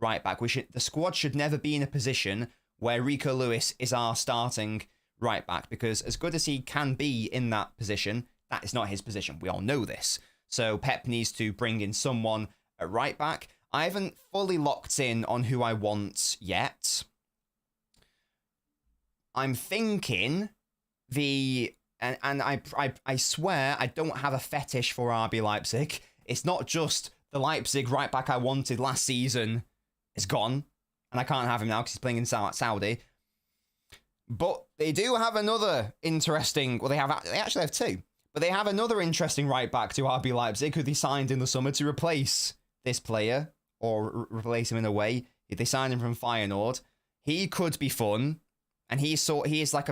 right back. The squad should never be in a position where Rico Lewis is our starting right back, because as good as he can be in that position, that is not his position. We all know this. So Pep needs to bring in someone at right back. I haven't fully locked in on who I want yet. I'm thinking and I swear I don't have a fetish for RB Leipzig. It's not just the Leipzig right back I wanted last season is gone, and I can't have him now because he's playing in Saudi. But they do have another interesting, they actually have 2, but they have another interesting right back to RB Leipzig who they signed in the summer to replace this player, or replace him in a way. They signed him from Feyenoord. He could be fun. And he is like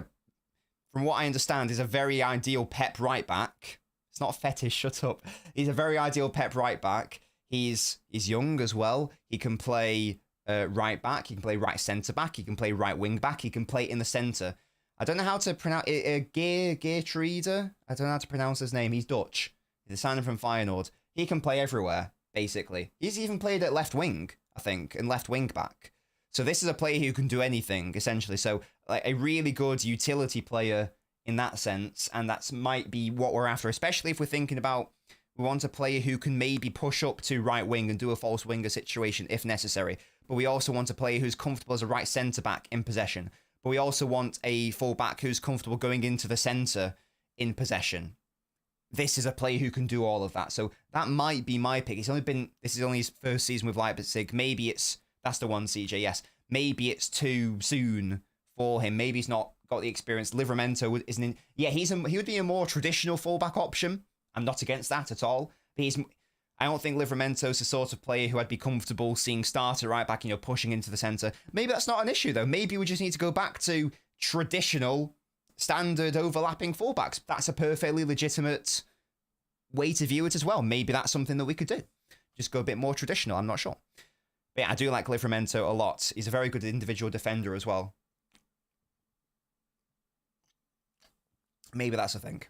from what I understand, is a very ideal Pep right back. It's not a fetish, shut up. He's a very ideal Pep right back. He's young as well. He can play right back. He can play right centre back. He can play right wing back. He can play in the centre. I don't know how to pronounce it. Geertruida. I don't know how to pronounce his name. He's Dutch. He's a signing from Feyenoord. He can play everywhere, basically. He's even played at left wing, I think, and left wing back. So this is a player who can do anything, essentially. So like a really good utility player in that sense, and that might be what we're after, especially if we're thinking about We want a player who can maybe push up to right wing and do a false winger situation if necessary. But we also want a player who's comfortable as a right centre-back in possession. But we also want a full-back who's comfortable going into the centre in possession. This is a player who can do all of that. So that might be my pick. This is only his first season with Leipzig. Maybe that's the one, CJ, yes. Maybe it's too soon for him. Maybe he's not got the experience. Livramento isn't in. Yeah, he would be a more traditional fullback option. I'm not against that at all. But I don't think Livramento's the sort of player who I'd be comfortable seeing starter right back, pushing into the centre. Maybe that's not an issue, though. Maybe we just need to go back to traditional, standard overlapping fullbacks. That's a perfectly legitimate way to view it as well. Maybe that's something that we could do. Just go a bit more traditional. I'm not sure. But yeah, I do like Livramento a lot. He's a very good individual defender as well. Maybe that's a thing.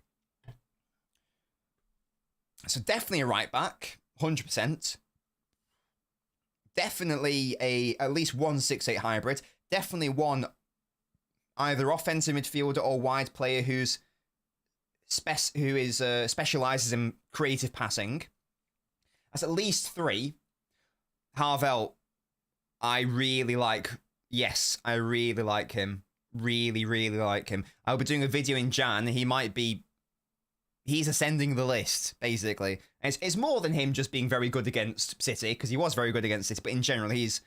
So definitely a right back, 100%. Definitely at least one 6'8" hybrid. Definitely one either offensive midfielder or wide player who specializes in creative passing. That's at least 3. Harvell, I really like. Yes, I really like him. Really, really like him. I'll be doing a video in Jan. He's ascending the list, basically. And it's more than him just being very good against City, because he was very good against City, but in general, he's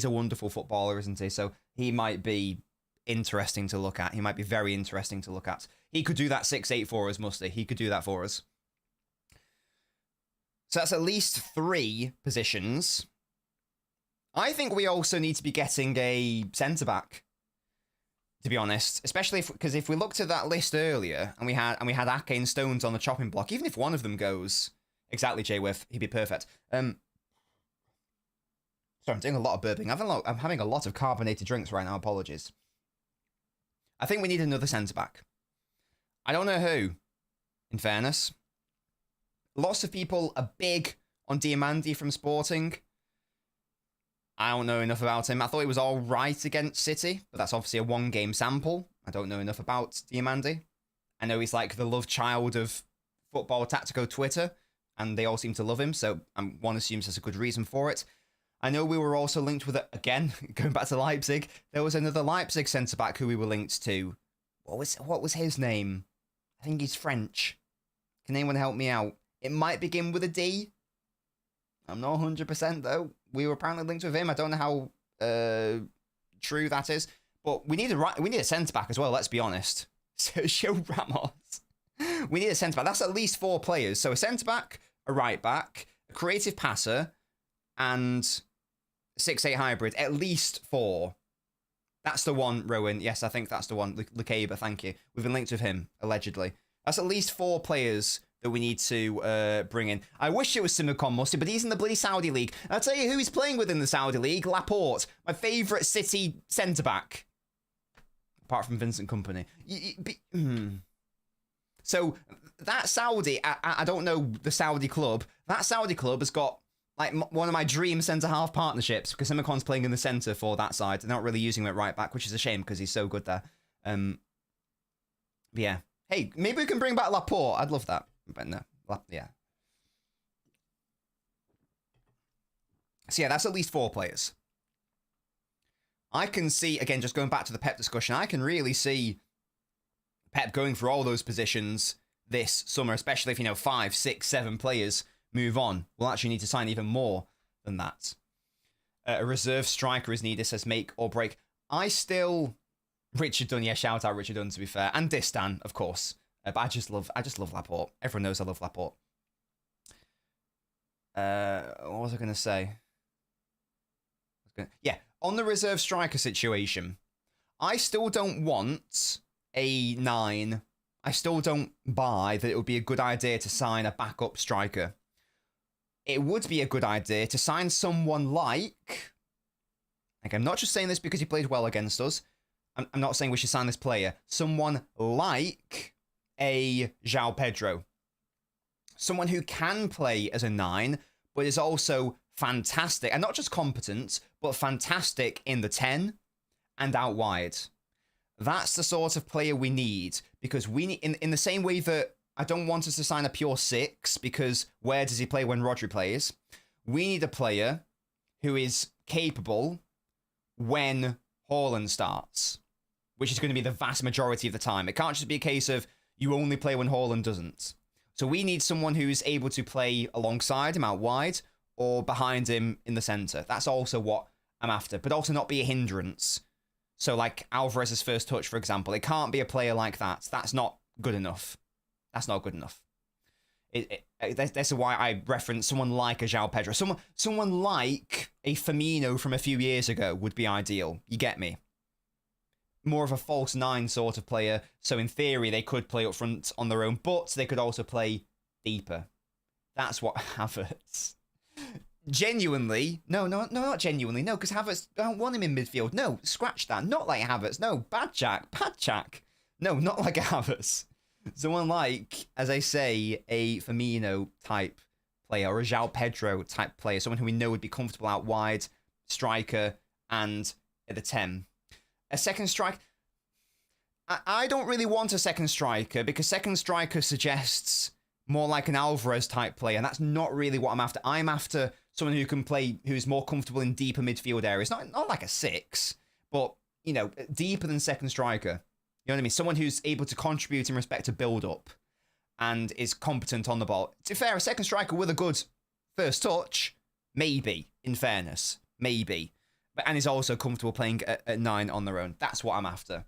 a wonderful footballer, isn't he? So he might be interesting to look at. He might be very interesting to look at. He could do that 6'8" for us, must he? He could do that for us. So that's at least 3 positions. I think we also need to be getting a centre-back, to be honest, especially because if we looked at that list earlier and we had Ake and Stones on the chopping block, even if one of them goes exactly J-Whiff, he'd be perfect. Sorry, I'm doing a lot of burping. I'm having a lot of carbonated drinks right now. Apologies. I think we need another centre back. I don't know who. In fairness, lots of people are big on Diamandi from Sporting. I don't know enough about him. I thought he was all right against City, but that's obviously a 1-game sample. I don't know enough about Diamandi. I know he's like the love child of Football Tactico Twitter, and they all seem to love him, so one assumes there's a good reason for it. I know we were also linked with, again, going back to Leipzig, there was another Leipzig centre-back who we were linked to. What was his name? I think he's French. Can anyone help me out? It might begin with a D. I'm not 100% though. We were apparently linked with him. I don't know how true that is, but we need a centre back as well. Let's be honest. Sergio Ramos. We need a centre back. That's at least 4 players. So a centre back, a right back, a creative passer, and 6'8" hybrid. At least 4. That's the one, Rowan. Yes, I think that's the one. Lekeba, thank you. We've been linked with him allegedly. That's at least 4 players that we need to bring in. I wish it was Simicon Musty, but he's in the bloody Saudi League. I'll tell you who he's playing with in the Saudi League. Laporte, my favourite City centre-back. Apart from Vincent Kompany. So, that Saudi, I don't know the Saudi club. That Saudi club has got like one of my dream centre-half partnerships, because Simicon's playing in the centre for that side. They're not really using him at right-back, which is a shame, because he's so good there. Yeah. Hey, maybe we can bring back Laporte. I'd love that. But no, yeah. So yeah, that's at least 4 players. I can see, again, just going back to the Pep discussion, I can really see Pep going for all those positions this summer, especially if, 5, 6, 7 players move on. We'll actually need to sign even more than that. A reserve striker is needed, says make or break. Richard Dunn, yeah, shout out Richard Dunn, to be fair. And Distan, of course. But I just love Laporte. Everyone knows I love Laporte. What was I going to say? Yeah, on the reserve striker situation, I still don't want a 9. I still don't buy that it would be a good idea to sign a backup striker. It would be a good idea to sign someone like... I'm not just saying this because he played well against us. I'm not saying we should sign this player. Someone like a João Pedro. Someone who can play as a 9, but is also fantastic, and not just competent, but fantastic in the 10 and out wide. That's the sort of player we need, because we need, in the same way that I don't want us to sign a pure 6 because where does he play when Rodri plays? We need a player who is capable when Haaland starts, which is going to be the vast majority of the time. It can't just be a case of you only play when Haaland doesn't. So we need someone who's able to play alongside him out wide or behind him in the centre. That's also what I'm after, but also not be a hindrance. So like Alvarez's first touch, for example, it can't be a player like that. That's not good enough. That's not good enough. That's why I reference someone like a João Pedro. Someone like a Firmino from a few years ago would be ideal. You get me? More of a false 9 sort of player. So in theory, they could play up front on their own, but they could also play deeper. That's what Havertz... Genuinely, no, not genuinely, no, because Havertz, I don't want him in midfield. No, scratch that. Not like Havertz. No, bad Jack. No, not like a Havertz. Someone like, as I say, a Firmino type player or a João Pedro type player, someone who we know would be comfortable out wide, striker, and at the 10. A second striker. I don't really want a second striker because second striker suggests more like an Alvarez type player, and that's not really what I'm after. I'm after someone who can play, who's more comfortable in deeper midfield areas. Not like a 6, but, you know, deeper than second striker. You know what I mean? Someone who's able to contribute in respect to build-up and is competent on the ball. To be fair, a second striker with a good first touch, maybe, in fairness. Maybe. And is also comfortable playing at 9 on their own. That's what I'm after.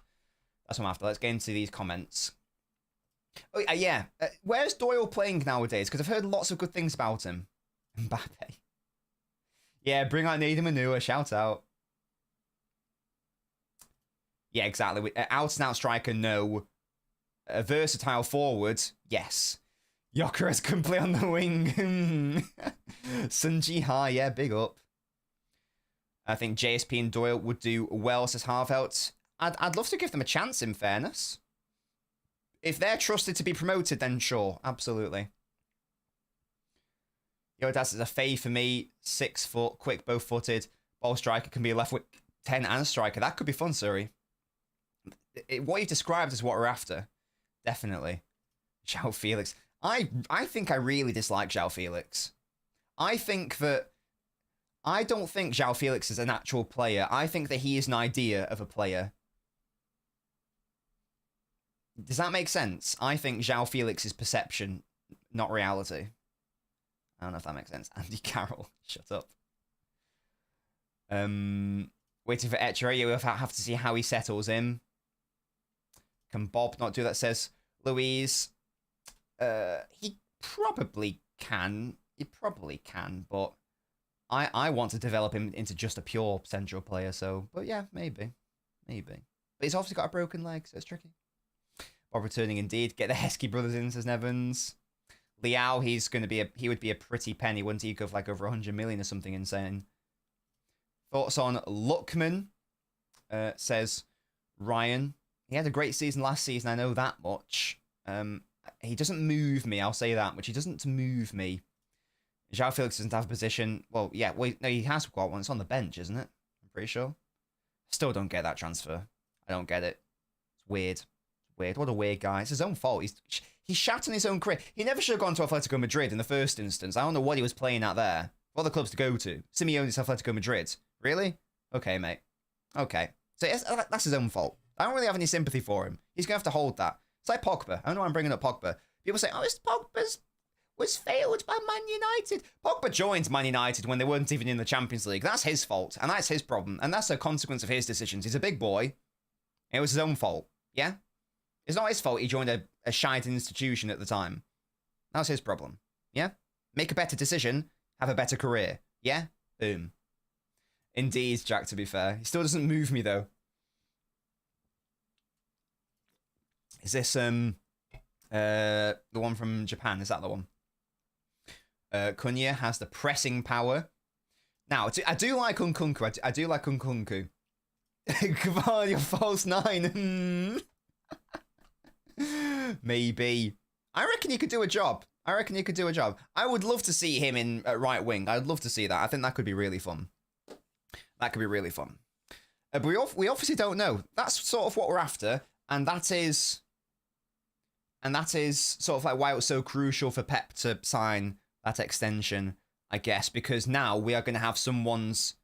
That's what I'm after. Let's get into these comments. Oh, yeah. Where's Doyle playing nowadays? Because I've heard lots of good things about him. Mbappe. Yeah, bring out Nathan Manua. Shout out. Yeah, exactly. Out-and-out striker, no. A versatile forward, yes. Gyökeres can play on the wing. Sunji Ha, yeah, big up. I think JSP and Doyle would do well, says Harvelt. I'd love to give them a chance, in fairness. If they're trusted to be promoted, then sure, absolutely. Yo, that's a fave for me. 6 foot, quick, both-footed. Ball striker can be a left wing 10 and striker. That could be fun, Suri. What you've described is what we're after. Definitely. João Felix. I think I really dislike João Felix. I don't think João Felix is an actual player. I think that he is an idea of a player. Does that make sense? I think João Felix is perception, not reality. I don't know if that makes sense. Andy Carroll, shut up. Waiting for Echeverri. We'll have to see how he settles in. Can Bob not do that, says Louise. He probably can. He probably can, but I want to develop him into just a pure central player, so... But yeah, maybe. But he's obviously got a broken leg, so it's tricky. Bob returning indeed. Get the Heskey brothers in, says Nevans. Liao, he would be a pretty penny, wouldn't he? Go for like over 100 million or something insane. Thoughts on Luckman, says Ryan. He had a great season last season, I know that much. He doesn't move me, I'll say that much. He doesn't move me. João Felix doesn't have a position. Well, yeah, no, he has got one. It's on the bench, isn't it? I'm pretty sure. Still don't get that transfer. I don't get it. It's weird. What a weird guy. It's his own fault. He's shat on his own career. He never should have gone to Atletico Madrid in the first instance. I don't know what he was playing at there. What other clubs to go to? Simeone's Atletico Madrid. Really? Okay, mate. Okay. So that's his own fault. I don't really have any sympathy for him. He's going to have to hold that. It's like Pogba. I don't know why I'm bringing up Pogba. People say, oh, Pogba's was failed by Man United. Pogba joined Man United when they weren't even in the Champions League. That's his fault, and that's his problem, and that's a consequence of his decisions. He's a big boy. It was his own fault. Yeah? It's not his fault he joined a shite institution at the time. That was his problem. Yeah? Make a better decision, have a better career. Yeah? Boom. Indeed, Jack, to be fair. He still doesn't move me, though. Is this the one from Japan? Is that the one? Kunya has the pressing power. Now, I do like Nkunku. I do like Nkunku. Come on, you're false 9. Maybe. I reckon he could do a job. I would love to see him in right wing. I'd love to see that. I think that could be really fun. But we obviously don't know. That's sort of what we're after. And that is And that is sort of like why it was so crucial for Pep to sign that extension, I guess, because now we are going to have someone's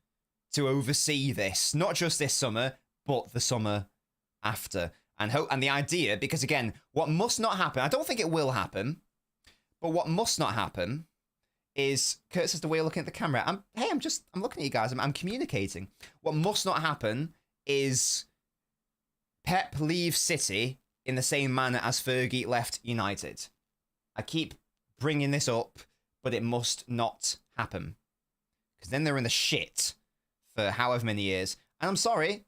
to oversee this, not just this summer, but the summer after. And the idea, because again, what must not happen, I don't think it will happen, but what must not happen is, Kurt says the way you're looking at the camera. I'm looking at you guys. I'm communicating. What must not happen is Pep leaves City in the same manner as Fergie left United. I keep bringing this up, but it must not happen. Because then they're in the shit for however many years. And I'm sorry,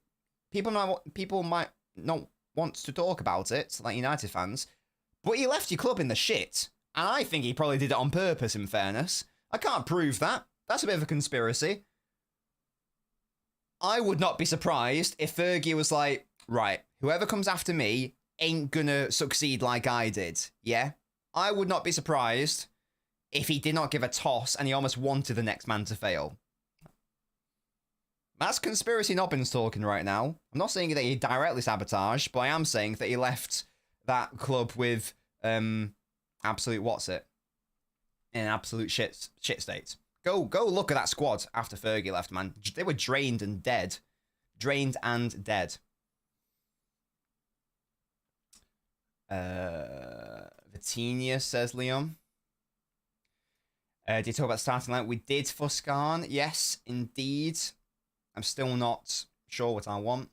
people might not want to talk about it, like United fans, but he left your club in the shit. And I think he probably did it on purpose, in fairness. I can't prove that. That's a bit of a conspiracy. I would not be surprised if Fergie was like, right, whoever comes after me ain't gonna succeed like I did, yeah? I would not be surprised if he did not give a toss and he almost wanted the next man to fail. That's conspiracy Nobbins talking right now. I'm not saying that he directly sabotaged, but I am saying that he left that club with absolute in an absolute shit state. Go look at that squad after Fergie left, man. They were drained and dead. Drained and dead. Vitinha, says Leon. Did you talk about starting line? We did Fuscan. Yes, indeed. I'm still not sure what I want.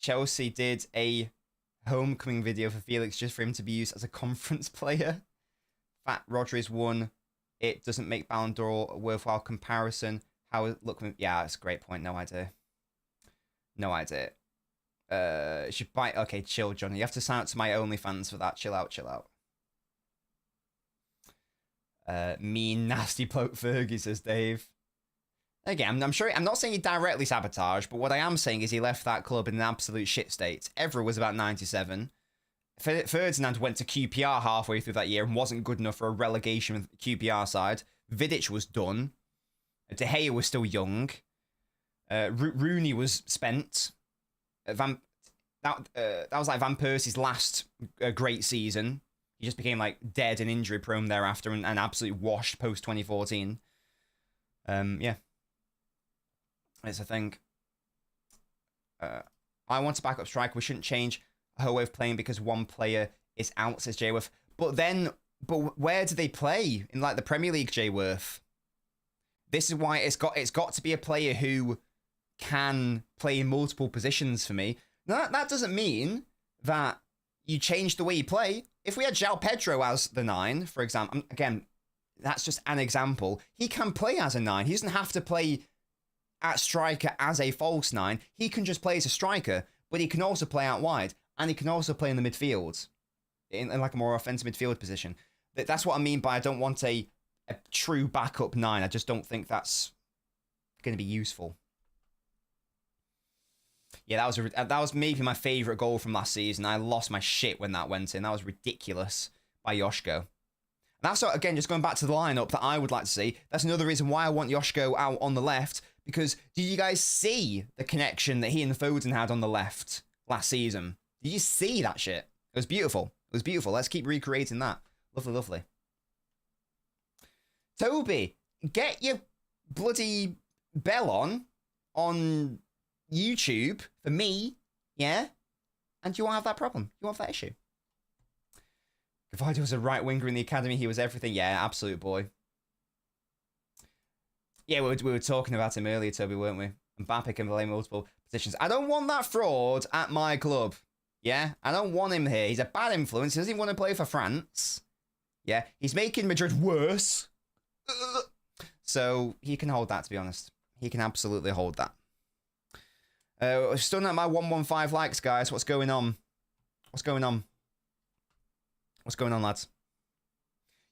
Chelsea did a homecoming video for Felix just for him to be used as a conference player. Fat Rodri's won. It doesn't make Ballon d'Or a worthwhile comparison. How look? Yeah, that's a great point. No idea. No idea. Should buy. Okay, chill, Johnny. You have to sign up to my OnlyFans for that. Chill out. Chill out. Mean, nasty bloke Fergie, says Dave. Again, I'm sure. I'm not saying he directly sabotaged, but what I am saying is he left that club in an absolute shit state. Evra was about 97. Ferdinand went to QPR halfway through that year and wasn't good enough for a relegation with the QPR side. Vidic was done. De Gea was still young. Rooney was spent. That was like Van Persie's last great season. He just became like dead and injury prone thereafter and absolutely washed post 2014. Yeah. It's a thing. I want to back up strike. We shouldn't change her way of playing because one player is out, says Jayworth. But where do they play in like the Premier League, Jayworth? This is why it's got to be a player who can play in multiple positions for me. Now, that doesn't mean that you change the way you play. If we had João Pedro as the 9, for example, again, that's just an example. He can play as a 9. He doesn't have to play at striker as a false 9. He can just play as a striker, but he can also play out wide, and he can also play in the midfield, in like a more offensive midfield position. That's what I mean by I don't want a true backup 9. I just don't think that's going to be useful. Yeah, that was maybe my favourite goal from last season. I lost my shit when that went in. That was ridiculous by Joshko. That's, again, just going back to the lineup that I would like to see. That's another reason why I want Joshko out on the left. Because did you guys see the connection that he and Foden had on the left last season? Did you see that shit? It was beautiful. It was beautiful. Let's keep recreating that. Lovely, lovely. Toby, get your bloody bell on YouTube for me, yeah? And you won't have that problem. You won't have that issue. Guardiola was a right winger in the academy. He was everything. Yeah, absolute boy. Yeah, we were talking about him earlier, Toby, weren't we? Mbappe can play multiple positions. I don't want that fraud at my club. Yeah, I don't want him here. He's a bad influence. He doesn't even want to play for France. Yeah, he's making Madrid worse. So he can hold that, to be honest. He can absolutely hold that. Still not my 115 likes, guys. What's going on? What's going on? What's going on, lads?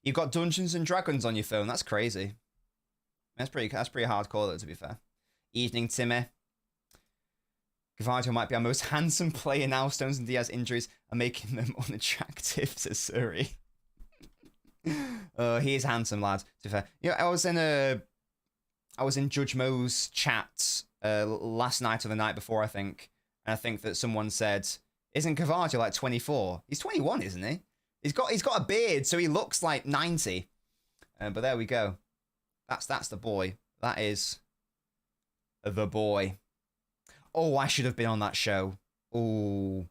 You've got Dungeons and Dragons on your phone. That's crazy. That's pretty hardcore, though, to be fair. Evening, Timmy. Guardiola might be our most handsome player now. Stones and Diaz injuries are making them unattractive, says Surrey. He is handsome, lad, to be fair. You know, I was in Judge Mo's chat last night or the night before, I think. And I think that someone said Isn't Cavaggio like 24? He's 21, isn't he? He's got a beard, so he looks like 90. But there we go. That's the boy. That is the boy. Oh, I should have been on that show. Oh,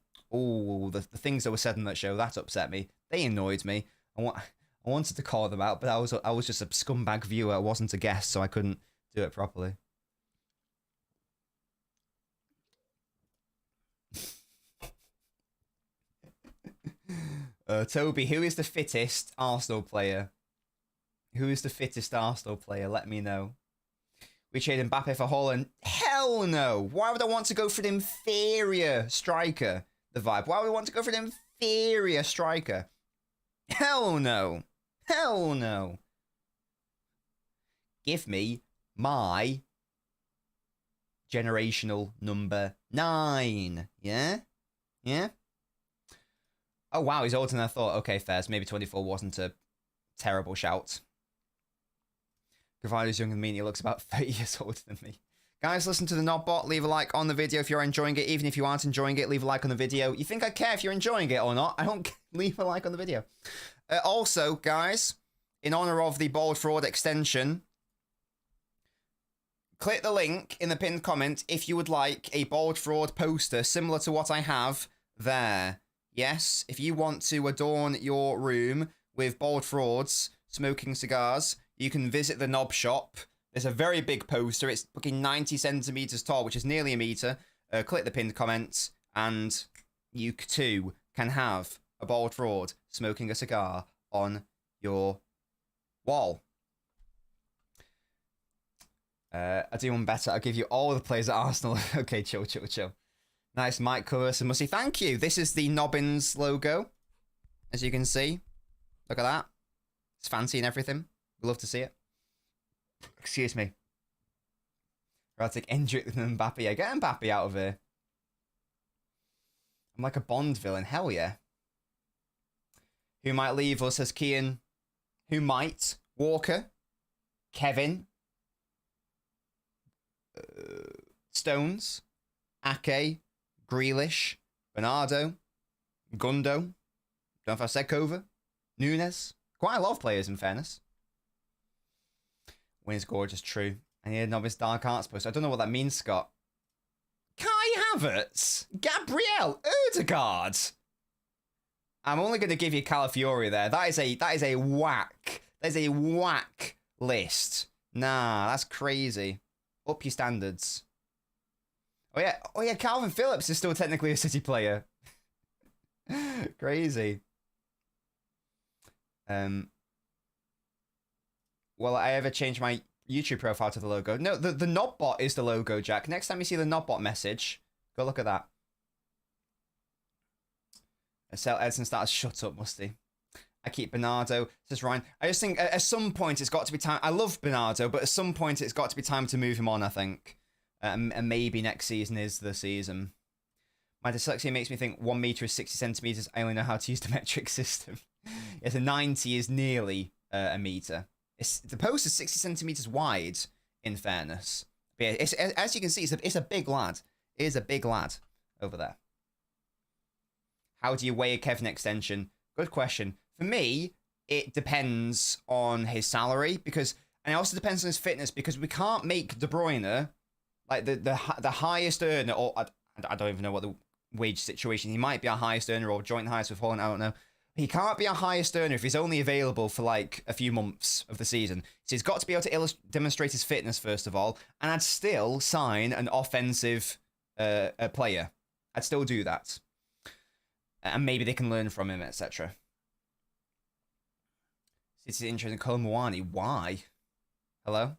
the things that were said on that show, that upset me. They annoyed me. I wanted to call them out, but I was just a scumbag viewer. I wasn't a guest, so I couldn't do it properly. Toby, who is the fittest Arsenal player? Who is the fittest Arsenal player? Let me know. We trade Mbappe for Haaland? Hell no! Why would I want to go for an inferior striker? The vibe. Why would I want to go for an inferior striker? Hell no! Hell no! Give me my generational number 9. Yeah? Yeah? Oh, wow, he's older than I thought. Okay, fairs. Maybe 24 wasn't a terrible shout. Gravato's younger than me and he looks about 30 years older than me. Guys, listen to the Nobbot. Leave a like on the video if you're enjoying it. Even if you aren't enjoying it, leave a like on the video. You think I care if you're enjoying it or not? I don't leave a like on the video. Also, guys, in honor of the Bold Fraud extension, click the link in the pinned comment if you would like a Bold Fraud poster similar to what I have there. Yes, if you want to adorn your room with Bold Frauds smoking cigars, you can visit the Knob shop. There's a very big poster. It's fucking 90 centimeters tall, which is nearly a meter. Click the pinned comment, and you too can have a Bold Fraud smoking a cigar on your wall. I do one better. I'll give you all the players at Arsenal. Okay, chill. Nice, Mike Curse and Mussy. Thank you. This is the Nobbins logo, as you can see. Look at that. It's fancy and everything. We love to see it. Excuse me. I'll take Endrick and Mbappe. Yeah, get Mbappe out of here. I'm like a Bond villain. Hell yeah. Who might leave us, says Kian. Who might? Walker. Kevin. Stones. Ake. Grealish. Bernardo. Gundo. Don't know if I said Kova. Nunes. Quite a lot of players, in fairness. Win is gorgeous, true. And he had Nobbins Dark Arts post. I don't know what that means, Scott. Kai Havertz. Gabriel. Erdegaard. I'm only going to give you Calafiori there. That is a whack. That is a whack list. Nah, that's crazy. Up your standards. Oh yeah, Calvin Phillips is still technically a City player. Crazy. Will I ever change my YouTube profile to the logo? No, the Nobbot is the logo, Jack. Next time you see the Nobbot message, go look at that. Sell Edson starts. Shut up, Musty. I keep Bernardo, says Ryan. I just think at some point it's got to be time. I love Bernardo, but at some point it's got to be time to move him on, I think. And maybe next season is the season. My dyslexia makes me think 1 meter is 60 centimeters. I only know how to use the metric system. Yes, a 90 is nearly a meter. The post is 60 centimeters wide, in fairness. But yeah, as you can see, it's a big lad. It is a big lad over there. How do you weigh a Kevin extension? Good question. For me, it depends on his salary, and it also depends on his fitness, because we can't make De Bruyne like the highest earner, or I don't even know what the wage situation. He might be our highest earner or joint highest with Holland. I don't know. He can't be our highest earner if he's only available for like a few months of the season. So he's got to be able to demonstrate his fitness first of all, and I'd still sign an offensive player. I'd still do that, and maybe they can learn from him, etc. It's interesting. Kolmuani, why? Hello?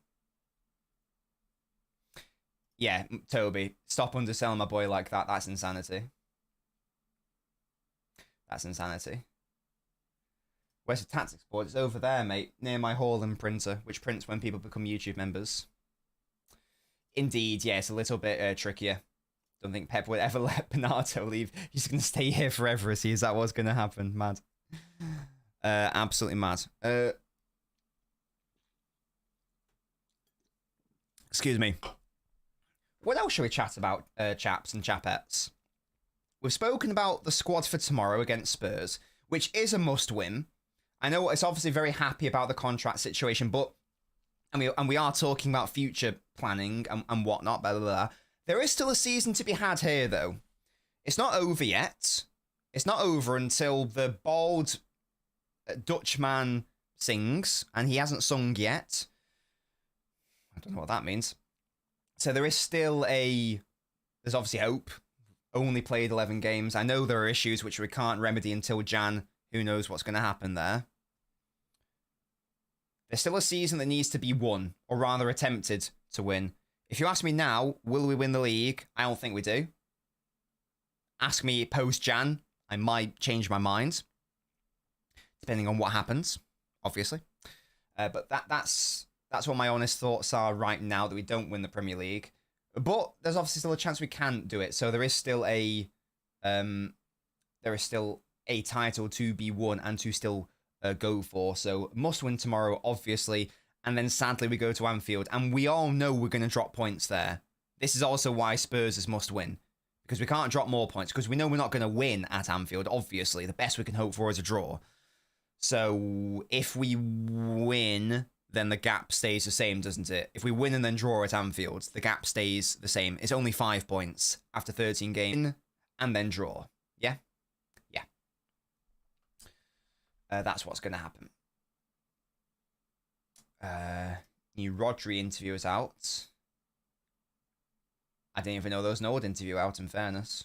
Yeah, Toby, stop underselling my boy like that. That's insanity. That's insanity. Where's the tactics board? It's over there, mate, near my Haaland printer, which prints when people become YouTube members. Indeed, yeah, it's a little bit trickier. Don't think Pep would ever let Bernardo leave. He's going to stay here forever. Is that what's going to happen? Mad. Absolutely mad. Excuse me. What else shall we chat about, chaps and chapettes? we've spoken about the squad for tomorrow against Spurs, which is a must-win. I know it's obviously very happy about the contract situation, but and we are talking about future planning and whatnot, blah, blah, blah. There is still a season to be had here, though. It's not over yet. It's not over until the bald Dutchman sings, and he hasn't sung yet. I don't know what that means. So there is still there's obviously hope. Only played 11 games. I know there are issues which we can't remedy until Jan. Who knows what's going to happen there. There's still a season that needs to be won, or rather attempted to win. If you ask me now, will we win the league? I don't think we do. Ask me post-Jan, I might change my mind. Depending on what happens, obviously. But that's what my honest thoughts are right now, that we don't win the Premier League. But there's obviously still a chance we can do it. So there is still a title to be won and to still go for. So must win tomorrow, obviously. And then sadly we go to Anfield. And we all know we're going to drop points there. This is also why Spurs is must win. Because we can't drop more points. Because we know we're not going to win at Anfield, obviously. The best we can hope for is a draw. So if we win, then the gap stays the same, doesn't it? If we win and then draw at Anfield, the gap stays the same. It's only 5 points after 13 games. And then draw. Yeah? Yeah. That's what's going to happen. New Rodri interview is out. I didn't even know there was an old interview out, in fairness.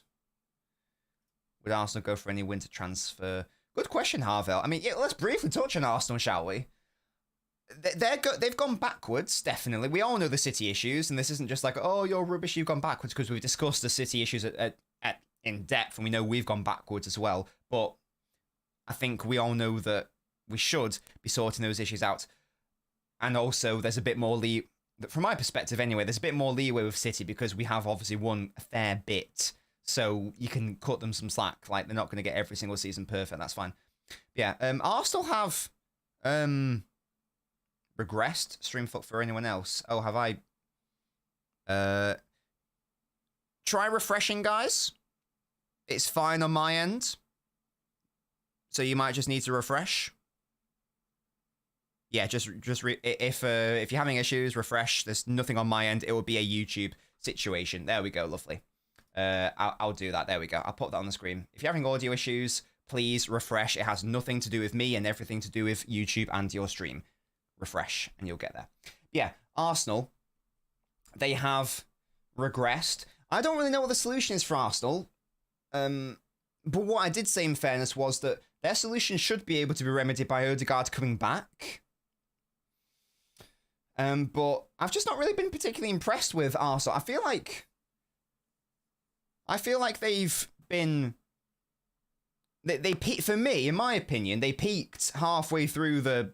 Would Arsenal go for any winter transfer? Good question, Harvell. I mean, yeah, let's briefly touch on Arsenal, shall we? They've gone backwards, definitely. We all know the City issues, and this isn't just like, oh, you're rubbish, you've gone backwards, because we've discussed the City issues in depth, and we know we've gone backwards as well. But I think we all know that we should be sorting those issues out. And also, there's a bit more from my perspective anyway, there's a bit more leeway with City because we have obviously won a fair bit. So you can cut them some slack. Like, they're not going to get every single season perfect. That's fine. Yeah, Arsenal have regressed. Streamfuck for anyone else. Oh, have I? Try refreshing, guys. It's fine on my end. So you might just need to refresh. Yeah, if you're having issues, refresh. There's nothing on my end. It will be a YouTube situation. There we go. Lovely. I'll do that. There we go. I'll put that on the screen. If you're having audio issues, please refresh. It has nothing to do with me and everything to do with YouTube and your stream. Refresh and you'll get there. Yeah, Arsenal, they have regressed. I don't really know what the solution is for Arsenal. But what I did say in fairness was that their solution should be able to be remedied by Odegaard coming back. But I've just not really been particularly impressed with Arsenal. I feel like they've been... They peaked, for me, in my opinion, they peaked halfway through the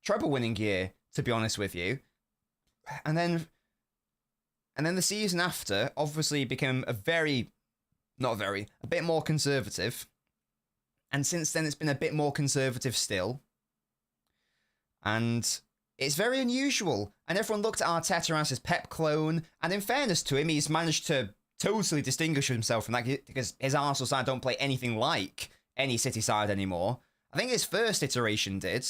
treble-winning year, to be honest with you. And then the season after obviously became a bit more conservative. And since then, it's been a bit more conservative still. And it's very unusual. And everyone looked at Arteta as his Pep clone. And in fairness to him, he's managed to totally distinguish himself from that, because his Arsenal side don't play anything like any City side anymore. I think his first iteration did.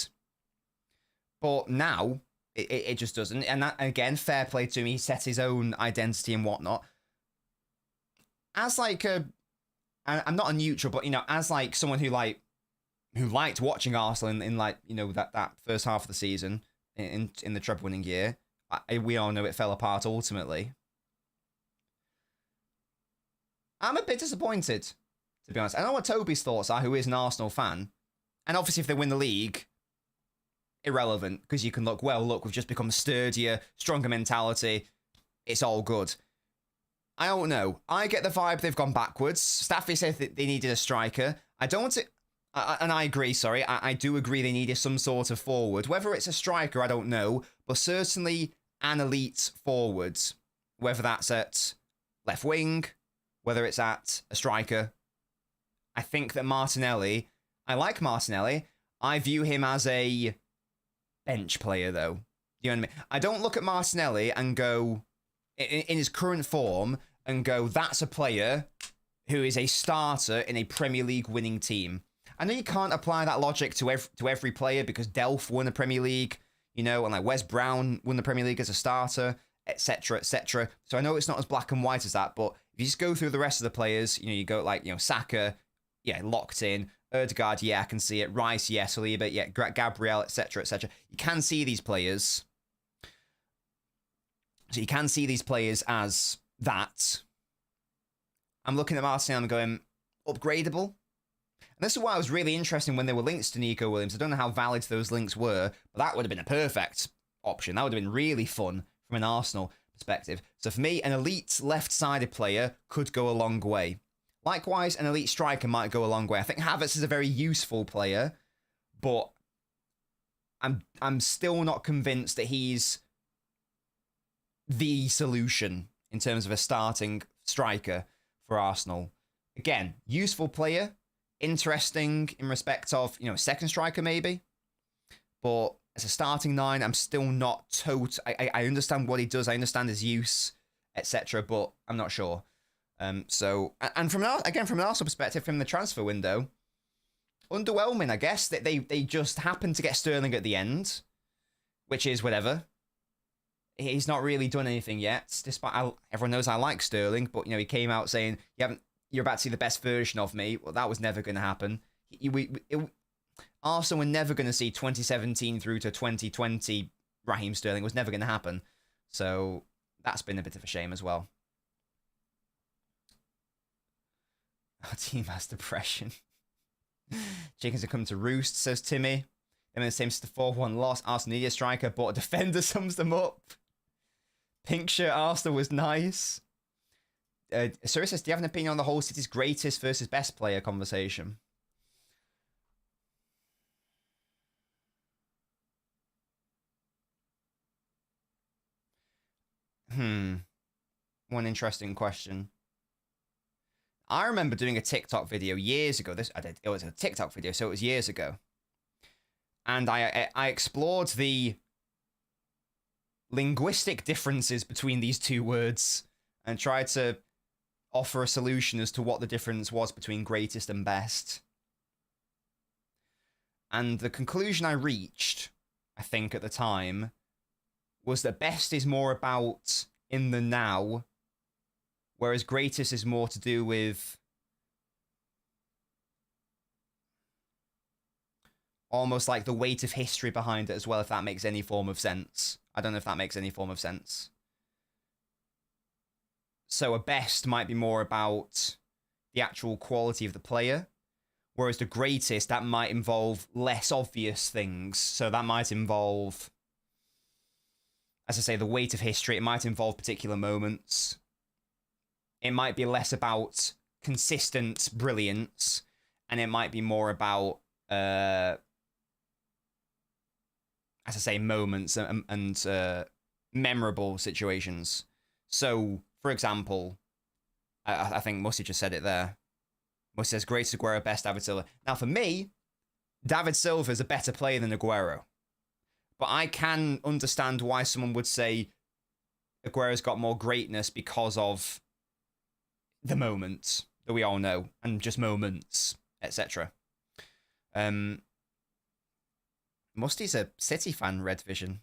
But now, it just doesn't. And that, again, fair play to him. He set his own identity and whatnot. As like I'm not a neutral, but, you know, as like someone who liked watching Arsenal in like, you know, that first half of the season in the treble winning year, we all know it fell apart ultimately. I'm a bit disappointed, to be honest. I know what Toby's thoughts are, who is an Arsenal fan. And obviously if they win the league, irrelevant, because you can look, we've just become sturdier, stronger mentality. It's all good. I don't know. I get the vibe they've gone backwards. Staffy said that they needed a striker. I don't want to... and I agree, sorry. I do agree they needed some sort of forward. Whether it's a striker, I don't know. But certainly an elite forward. Whether that's at left wing, whether it's at a striker. I think that Martinelli... I like Martinelli. I view him as a bench player, though. You know what I mean? I don't look at Martinelli and go... in his current form, and go, that's a player who is a starter in a Premier League winning team. I know you can't apply that logic to every player because Delph won the Premier League, you know, and like Wes Brown won the Premier League as a starter, etc., etc. So I know it's not as black and white as that, but if you just go through the rest of the players, you know, you go like, you know, Saka, yeah, locked in. Ødegaard, yeah, I can see it. Rice, yeah. Saliba, yeah. Gabriel, etc., etc. You can see these players. So you can see these players as that. I'm looking at Martial and I'm going, upgradable? And this is why it was really interesting when there were links to Nico Williams. I don't know how valid those links were, but that would have been a perfect option. That would have been really fun from an Arsenal perspective. So for me, an elite left-sided player could go a long way. Likewise, an elite striker might go a long way. I think Havertz is a very useful player, but I'm still not convinced that he's the solution in terms of a starting striker for Arsenal. Again, useful player, interesting in respect of, you know, second striker maybe, but as a starting nine, I'm still not I understand what he does, I understand his use, etc., but I'm not sure. So, and from an Arsenal perspective, from the transfer window, underwhelming, I guess, that they just happened to get Sterling at the end, which is whatever. He's not really done anything yet, despite everyone knows I like Sterling, but, you know, he came out saying, you're about to see the best version of me. Well, that was never going to happen. Arsenal were never going to see 2017 through to 2020 Raheem Sterling. It was never going to happen. So that's been a bit of a shame as well. Our team has depression. Chickens have come to roost, says Timmy. Them in the same 4-1 loss. Arsenal need a striker, but a defender sums them up. Pink shirt Arsenal was nice. Sir says, do you have an opinion on the whole City's greatest versus best player conversation? One interesting question. I remember doing a TikTok video years ago. It was a TikTok video, so it was years ago. And I explored the linguistic differences between these two words and tried to offer a solution as to what the difference was between greatest and best. And the conclusion I reached, I think at the time, was that best is more about in the now, whereas greatest is more to do with almost like the weight of history behind it as well, if that makes any form of sense. I don't know if that makes any form of sense. So a best might be more about the actual quality of the player, whereas the greatest, that might involve less obvious things. So that might involve, as I say, the weight of history. It might involve particular moments. It might be less about consistent brilliance, and it might be more about, as I say, moments and memorable situations. So, for example, I think Mussy just said it there. Mussy says, greatest Aguero, best David Silva. Now, for me, David Silva is a better player than Aguero. But I can understand why someone would say Aguero's got more greatness because of the moments that we all know, and just moments, etc. Musty's a City fan, Red Vision.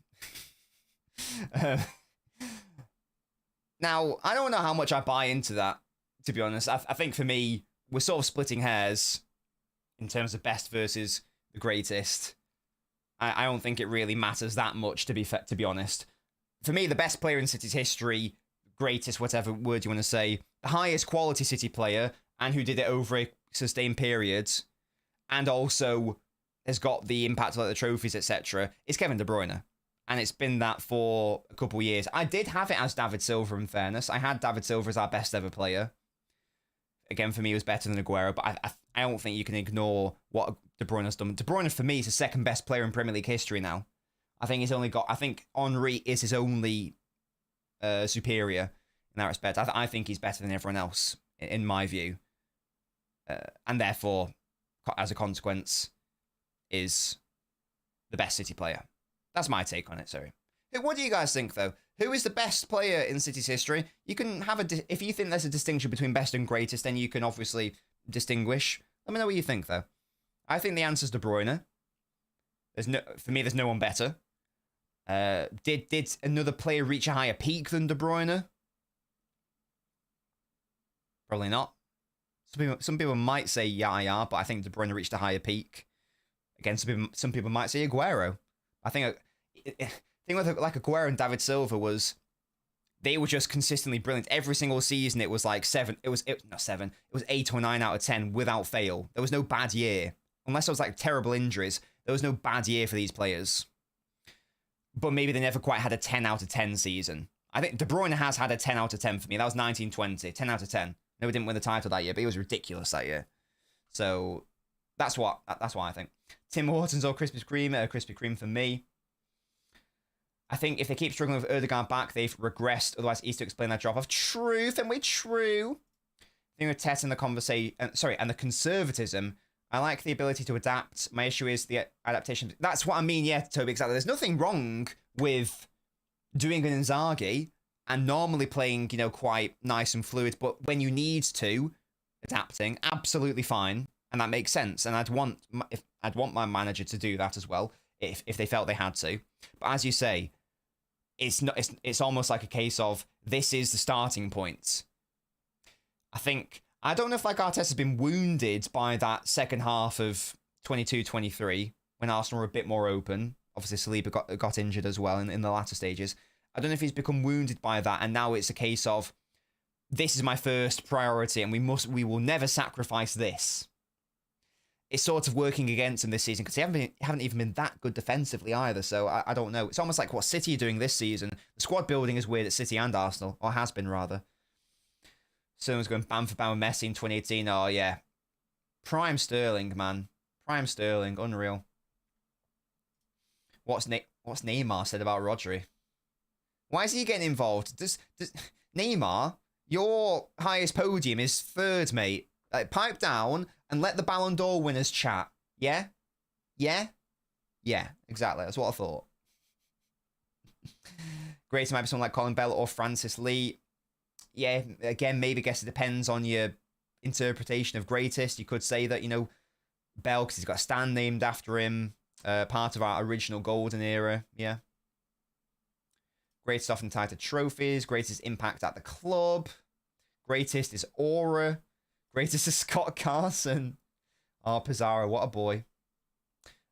Now, I don't know how much I buy into that, to be honest. I think for me, we're sort of splitting hairs in terms of best versus the greatest. I don't think it really matters that much, to be honest. For me, the best player in City's history, greatest, whatever word you want to say, the highest quality City player, and who did it over a sustained period, and also has got the impact of the trophies, etc., is Kevin De Bruyne. And it's been that for a couple of years. I did have it as David Silva, in fairness. I had David Silva as our best ever player. Again, for me, he was better than Aguero, but I don't think you can ignore what De Bruyne has done. De Bruyne, for me, is the second best player in Premier League history now. I think Henry is his only superior in that respect. I think he's better than everyone else, in my view. And therefore, as a consequence, is the best City player. That's my take on it, sorry. What do you guys think, though? Who is the best player in City's history? You can have if you think there's a distinction between best and greatest, then you can obviously distinguish. Let me know what you think, though. I think the answer's De Bruyne. For me, there's no one better. Did another player reach a higher peak than De Bruyne? Probably not. Some people might say Yaya, but I think De Bruyne reached a higher peak. Again, some people might say Aguero. I think with like Aguero and David Silva was they were just consistently brilliant every single season. It was like It was not 7. It was 8 or 9 out of 10 without fail. There was no bad year unless it was like terrible injuries. There was no bad year for these players. But maybe they never quite had a 10 out of 10 season. I think De Bruyne has had a 10 out of 10 for me. That was 1920, 10 out of 10. No, we didn't win the title that year, but he was ridiculous that year. So that's why I think. Tim Hortons or Krispy Kreme? Krispy Kreme for me. I think if they keep struggling with Erdogan back, they've regressed. Otherwise, it's to explain that drop-off. True, Fenway, true. I think with Tet and the conversation, and the conservatism, I like the ability to adapt. My issue is the adaptation. That's what I mean, yeah, Toby, exactly. There's nothing wrong with doing an Inzaghi and normally playing, quite nice and fluid, but when you need to, adapting, absolutely fine, and that makes sense. And I'd want my manager to do that as well, if they felt they had to. But as you say, it's almost like a case of this is the starting point. I don't know if like Arteta's been wounded by that second half of 22-23 when Arsenal were a bit more open. Obviously, Saliba got injured as well in the latter stages. I don't know if he's become wounded by that, and now it's a case of this is my first priority, and we will never sacrifice this. It's sort of working against him this season because they haven't even been that good defensively either. So I don't know. It's almost like what City are doing this season. The squad building is weird at City and Arsenal, or has been rather. Someone's going bam for bam with Messi in 2018. Oh yeah, prime Sterling, man, prime Sterling, unreal. What's Neymar said about Rodri? Why is he getting involved? Does Neymar, your highest podium is third, mate. Like, pipe down and let the Ballon d'Or winners chat. Yeah? Yeah? Yeah, exactly. That's what I thought. Great, might be someone like Colin Bell or Francis Lee. Yeah, again, maybe I guess it depends on your interpretation of greatest. You could say that, Bell, because he's got a stand named after him. Part of our original golden era. Yeah. Greatest often tied to trophies. Greatest impact at the club. Greatest is aura. Greatest is Scott Carson. Oh, Pizarro, what a boy.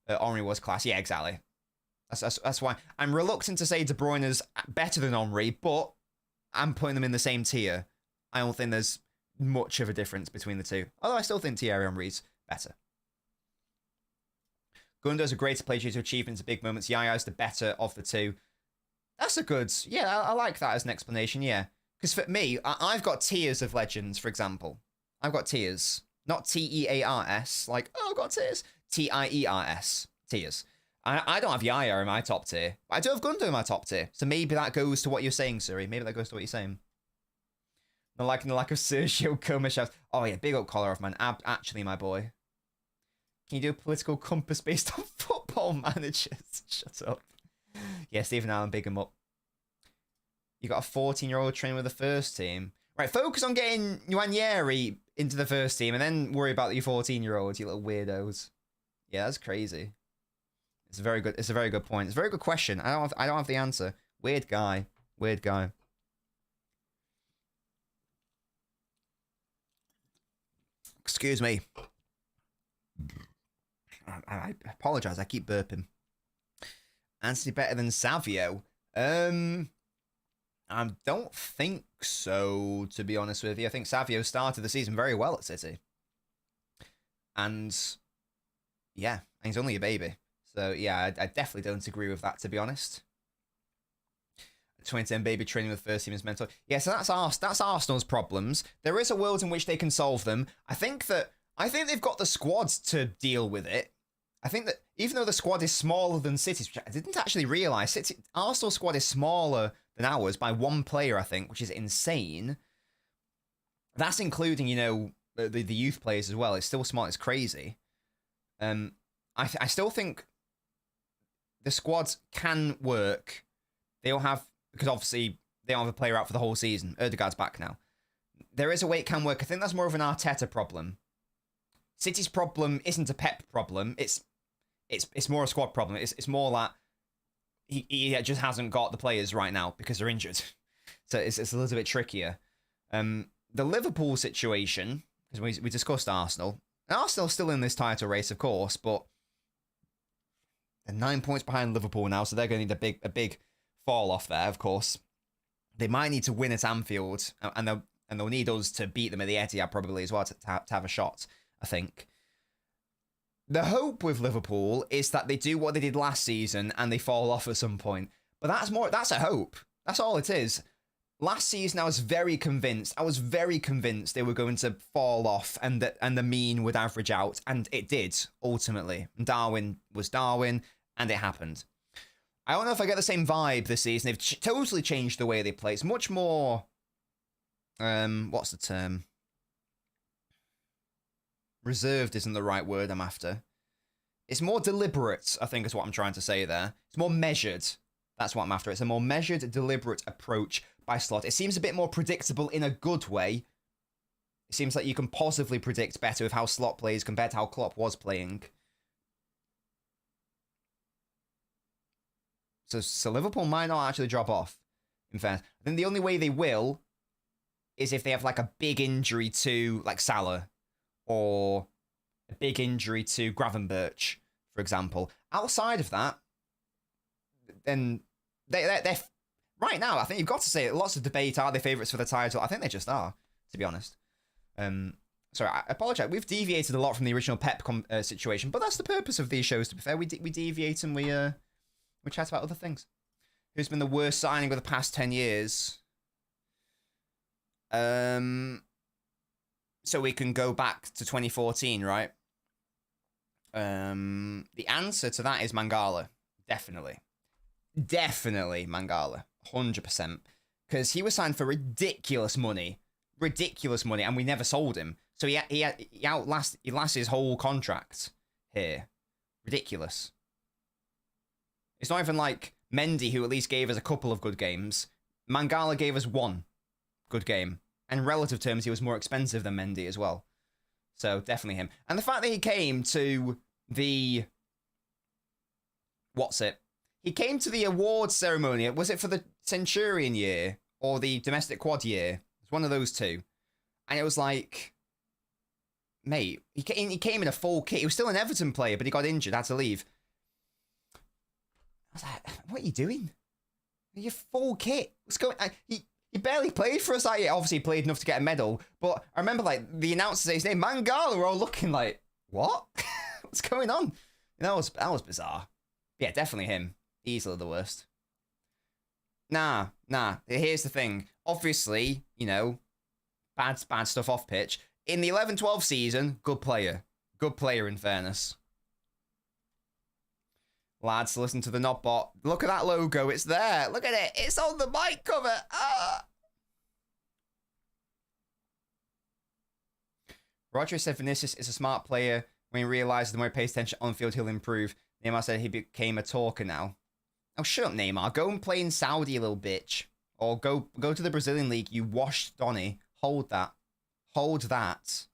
Henry was class. Yeah, exactly. That's why I'm reluctant to say De Bruyne is better than Henry, but I'm putting them in the same tier. I don't think there's much of a difference between the two. Although I still think Thierry Henry's better. Gundo's a greater player due to achievements and big moments. Yaya is the better of the two. That's a good... Yeah, I like that as an explanation, yeah. Because for me, I've got tiers of legends, for example. I've got tiers. Not T-E-A-R-S. Like, oh, I've got tiers. T-I-E-R-S. Tiers. I don't have Yaya in my top tier. But I do have Gundo in my top tier. So maybe that goes to what you're saying, Suri. Maybe that goes to what you're saying. Not liking the lack of Sergio Gomez. Oh, yeah, big up Kolarov, man. Actually, my boy. Can you do a political compass based on football managers? Shut up. Yeah, Stephen Allen, big him up. You got a 14-year-old training with the first team. Right, focus on getting Nwaneri into the first team and then worry about your 14-year-olds, you little weirdos. Yeah, that's crazy. It's a very good point. It's a very good question. I don't have the answer. Weird guy. Weird guy. Excuse me. I apologize. I keep burping. Anthony better than Savio? I don't think so, to be honest with you. I think Savio started the season very well at City. And, yeah, he's only a baby. So, yeah, I definitely don't agree with that, to be honest. 2010 baby training with first team is mental. Yeah, so that's Arsenal's problems. There is a world in which they can solve them. I think they've got the squads to deal with it. I think that even though the squad is smaller than City's, which I didn't actually realise, Arsenal's squad is smaller than ours by one player, I think, which is insane. That's including, the youth players as well. It's still small. It's crazy. I still think the squads can work. They'll have because obviously they don't have a player out for the whole season. Ødegaard's back now. There is a way it can work. I think that's more of an Arteta problem. City's problem isn't a Pep problem. It's more a squad problem. It's more that he just hasn't got the players right now because they're injured. So it's a little bit trickier. The Liverpool situation, because we discussed Arsenal. And Arsenal's still in this title race, of course, but they're 9 points behind Liverpool now, so they're going to need a big fall off there, of course. They might need to win at Anfield, and they'll need us to beat them at the Etihad probably as well to have a shot, I think. The hope with Liverpool is that they do what they did last season and they fall off at some point. But that's a hope. That's all it is. Last season, I was very convinced they were going to fall off and the mean would average out. And it did, ultimately. Darwin was Darwin, and it happened. I don't know if I get the same vibe this season. They've totally changed the way they play. It's much more... what's the term? Reserved isn't the right word I'm after. It's more deliberate, I think is what I'm trying to say there. It's more measured. That's what I'm after. It's a more measured, deliberate approach by Slot. It seems a bit more predictable in a good way. It seems like you can positively predict better with how Slot plays compared to how Klopp was playing. So Liverpool might not actually drop off, in fairness. I think the only way they will is if they have like a big injury to like Salah or a big injury to Gravenberch, for example. Outside of that, then they're right now, I think you've got to say lots of debate. Are they favourites for the title? I think they just are, to be honest. Sorry, I apologise. We've deviated a lot from the original Pep situation, but that's the purpose of these shows, to be fair. We deviate and we chat about other things. Who's been the worst signing of the past 10 years? So we can go back to 2014, right? The answer to that is Mangala. Definitely Mangala. 100%. Because he was signed for ridiculous money, and we never sold him. So he lasted his whole contract here. Ridiculous. It's not even like Mendy, who at least gave us a couple of good games. Mangala gave us one good game. And in relative terms, he was more expensive than Mendy as well. So definitely him. And the fact that he came to the... He came to the awards ceremony. Was it for the Centurion year or the domestic quad year? It's one of those two. And it was like... Mate, he came in a full kit. He was still an Everton player, but he got injured, had to leave. I was like, what are you doing? Your full kit. What's going on? He barely played for us that year. Obviously, he played enough to get a medal. But I remember, like, the announcer saying his name, Mangala, we're all looking like, what? What's going on? That was bizarre. Yeah, definitely him. Easily the worst. Nah. Here's the thing. Obviously, you know, bad stuff off pitch. In the 11-12 season, good player. Good player, in fairness. Lads, listen to the Nobbot. Look at that logo. It's there. Look at it. It's on the mic cover. Ah! Roger said Vinicius is a smart player. When he realises the more he pays attention on the field, he'll improve. Neymar said he became a talker now. Oh, shut up, Neymar. Go and play in Saudi, you little bitch. Or go to the Brazilian league. You washed Donny. Hold that. Hold that.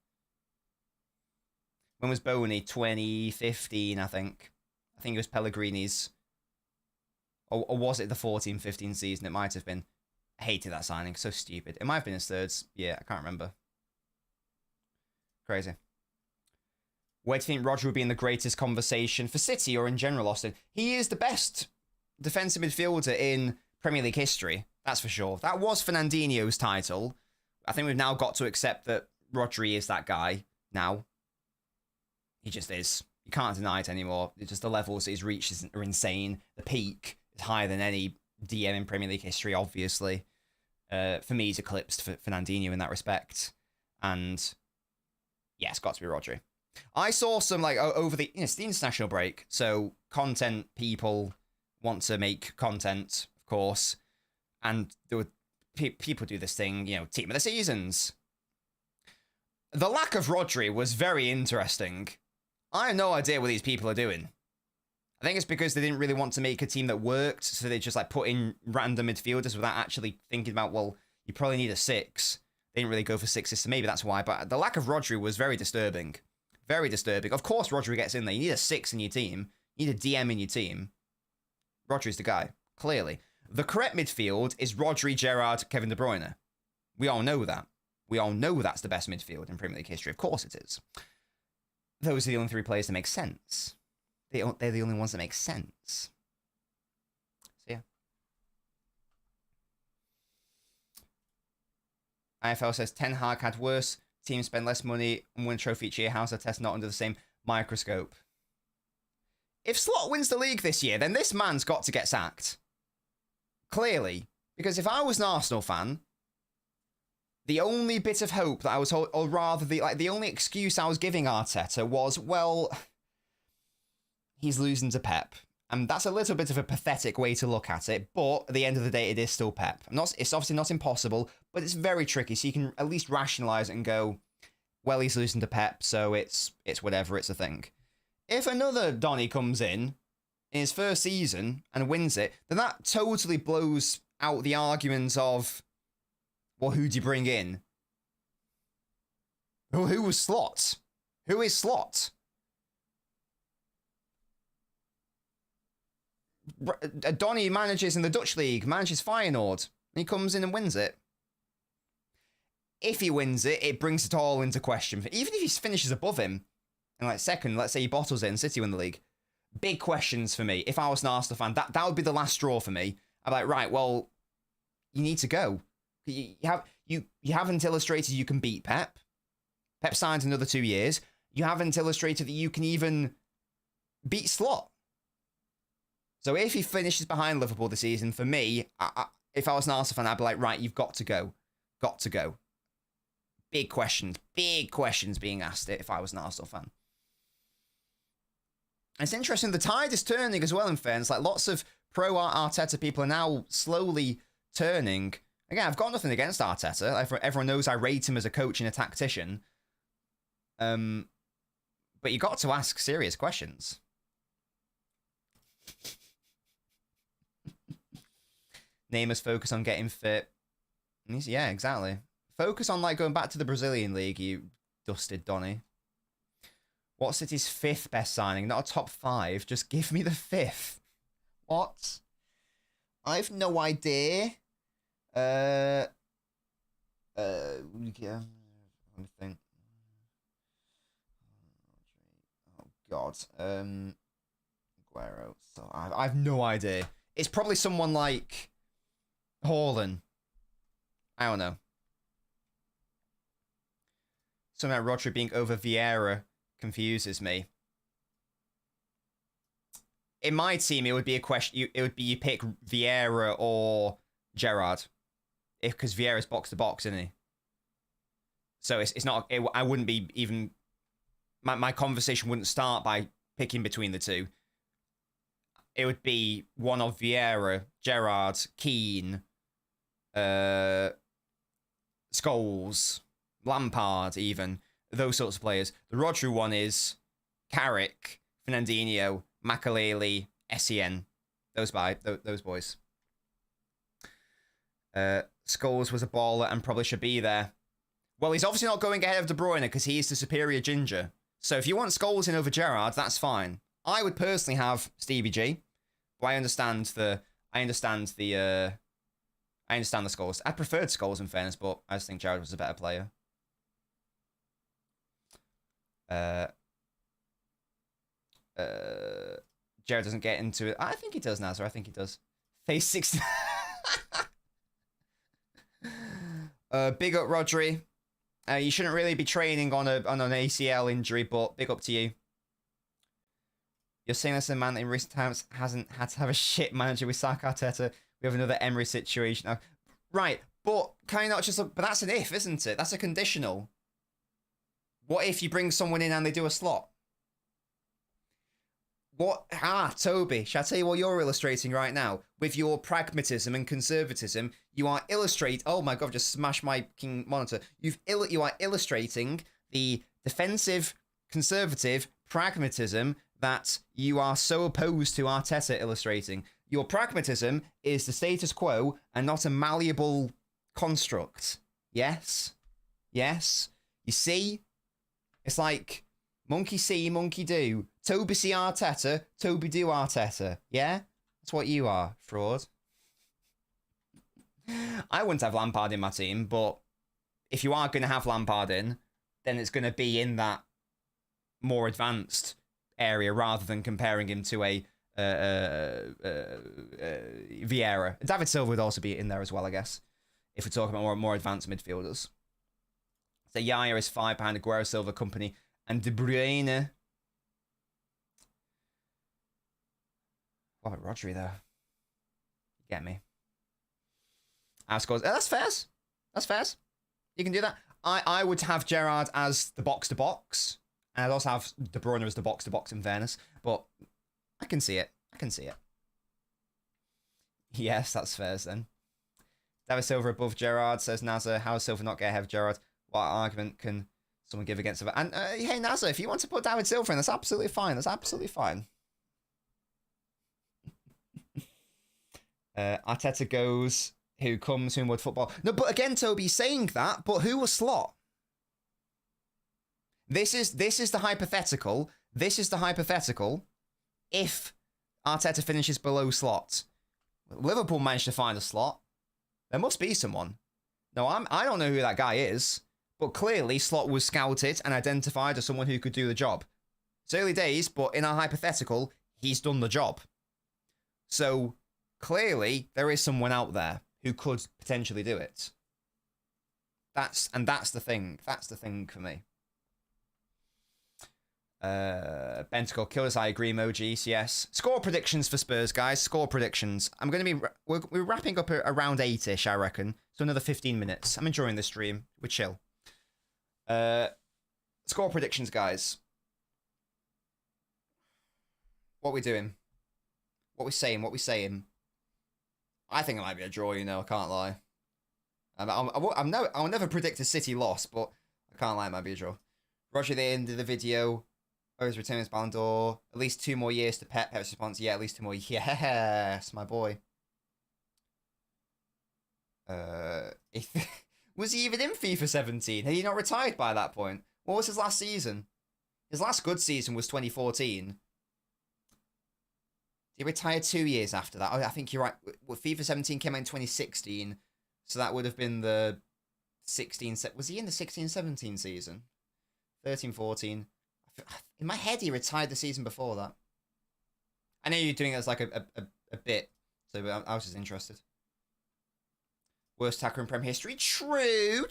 When was Boney? 2015, I think. I think it was Pellegrini's. Or was it the 14-15 season? It might have been. I hated that signing. So stupid. It might have been his third. Yeah, I can't remember. Crazy. Where do you think Roger would be in the greatest conversation for City or in general, Austin? He is the best defensive midfielder in Premier League history. That's for sure. That was Fernandinho's title. I think we've now got to accept that Rodri is that guy now. He just is. You can't deny it anymore. It's just the levels that he's reached are insane. The peak is higher than any DM in Premier League history, obviously. For me, he's eclipsed Fernandinho in that respect. And yeah, it's got to be Rodri. I saw some, like, over the, it's the international break, so content people want to make content, of course, and there were people do this thing, you know, team of the seasons. The lack of Rodri was very interesting. I have no idea what these people are doing. think it's because they didn't really want to make a team that worked, so they just like put in random midfielders without actually thinking about, well, you probably need a 6. They didn't really go for 6s, so maybe that's why. But the lack of Rodri was very disturbing. Very disturbing. Of course, Rodri gets in there. You need a 6 in your team. You need a DM in your team. Rodri's the guy, clearly. The correct midfield is Rodri, Gerrard, Kevin De Bruyne. We all know that. We all know that's the best midfield in Premier League history. Of course it is. Those are the only 3 players that make sense. They're the only ones that make sense. So, yeah. IFL says, Ten Hag had worse. Teams spend less money and win a trophy each year. How's the test not under the same microscope? If Slot wins the league this year, then this man's got to get sacked. Clearly. Because if I was an Arsenal fan, the only bit of hope that I was, or rather, the only excuse I was giving Arteta was, well, he's losing to Pep. And that's a little bit of a pathetic way to look at it, but at the end of the day, it is still Pep. It's obviously not impossible, but it's very tricky, so you can at least rationalise it and go, well, he's losing to Pep, so it's whatever, it's a thing. If another Donny comes in his first season and wins it, then that totally blows out the arguments of, well, who do you bring in? Well, who was Slot? Who is Slot? Donny manages in the Dutch league, manages Feyenoord, and he comes in and wins it. If he wins it, it brings it all into question. Even if he finishes above him, and like second, let's say he bottles it and City win the league. Big questions for me. If I was an Arsenal fan, that would be the last straw for me. I'm like, right, well, you need to go. You haven't illustrated you can beat Pep. Pep signed another 2 years. You haven't illustrated that you can even beat Slot. So if he finishes behind Liverpool this season, for me, if I was an Arsenal fan, I'd be like, right, you've got to go. Got to go. Big questions being asked if I was an Arsenal fan. It's interesting, the tide is turning as well, in fairness. Like, lots of pro-Arteta people are now slowly turning. Again, I've got nothing against Arteta. Everyone knows I rate him as a coach and a tactician. But you got to ask serious questions. Neymar's focus on getting fit. Yeah, exactly. Focus on, like, going back to the Brazilian league, you dusted Donny. What's City's 5th best signing? Not a top 5. Just give me the 5th. What? I've no idea. Yeah. Let me think. Oh, God. Aguero. So I've no idea. It's probably someone like Haaland. I don't know. Something like Rodri being over Vieira confuses me. In my team, it would be a question. It would be you pick Vieira or Gerrard, because Vieira's box to box, isn't he? So it's not. I wouldn't be even. My conversation wouldn't start by picking between the two. It would be one of Vieira, Gerrard, Keane, Scholes, Lampard, even. Those sorts of players. The Rodri one is Carrick, Fernandinho, Makaleli, Essien. Those boys. Scholes was a baller and probably should be there. Well, he's obviously not going ahead of De Bruyne because he's the superior ginger. So if you want Scholes in over Gerrard, that's fine. I would personally have Stevie G. But I understand the Scholes. I preferred Scholes, in fairness, but I just think Gerrard was a better player. Gerrard doesn't get into it. I think he does, Nazar. I think he does. Phase 60. Big up, Rodri. You shouldn't really be training on an ACL injury, but big up to you. You're saying this, a man that in recent times hasn't had to have a shit manager with Saka, Arteta. We have another Emery situation now. Right, but can you not just look? But that's an if, isn't it? That's a conditional. What if you bring someone in and they do a slot? What? Toby, shall I tell you what you're illustrating right now? With your pragmatism and conservatism, you are oh my God, just smashed my king monitor. You are illustrating the defensive, conservative pragmatism that you are so opposed to Arteta illustrating. Your pragmatism is the status quo and not a malleable construct. Yes? Yes? You see? It's like monkey see, monkey do. Toby see Arteta, Toby do Arteta. Yeah? That's what you are, fraud. I wouldn't have Lampard in my team, but if you are going to have Lampard in, then it's going to be in that more advanced area rather than comparing him to a Vieira. David Silva would also be in there as well, I guess, if we're talking about more advanced midfielders. So Yaya is 5 behind Aguero, Silva, Company, and De Bruyne. What about Rodri, though? You get me. Our scores. That's fair. That's fair. You can do that. I would have Gerrard as the box-to-box. And I'd also have De Bruyne as the box-to-box in fairness. But I can see it. I can see it. Yes, that's fair then. David Silva above Gerrard, says Nazar. How does Silva not get ahead of Gerrard? What argument can someone give against it? And hey, Nazar, if you want to put David Silva in, that's absolutely fine. That's absolutely fine. Arteta goes... Who comes, whom would football? No, but again, Toby, saying that, but who was Slot? This is the hypothetical. This is the hypothetical. If Arteta finishes below Slot, Liverpool managed to find a Slot. There must be someone. No, I don't know who that guy is, but clearly Slot was scouted and identified as someone who could do the job. It's early days, but in our hypothetical, he's done the job. So clearly there is someone out there who could potentially do it. That's the thing. That's the thing for me. Bentacle killers. I agree. Emojis. Yes. Score predictions for Spurs, guys. Score predictions. I'm going to be. We're wrapping up around 8ish, I reckon. So another 15 minutes. I'm enjoying this stream. We're chill. Score predictions, guys. What we doing? What we saying? What we saying? I think it might be a draw, you know, I can't lie. I'll never predict a City loss, but I can't lie, it might be a draw. Roger, the end of the video. Always returning his Ballon d'Or. At least 2 more years to Pep. Pep's response, yeah, at least 2 more. Yes, my boy. Was he even in FIFA 17? Had he not retired by that point? What was his last season? His last good season was 2014. He retired 2 years after that. Oh, I think you're right. Well, FIFA 17 came out in 2016, so that would have been the 16... Was he in the 16-17 season? 13-14. In my head, he retired the season before that. I know you're doing it as like a bit, so I was just interested. Worst tackler in Prem history? True.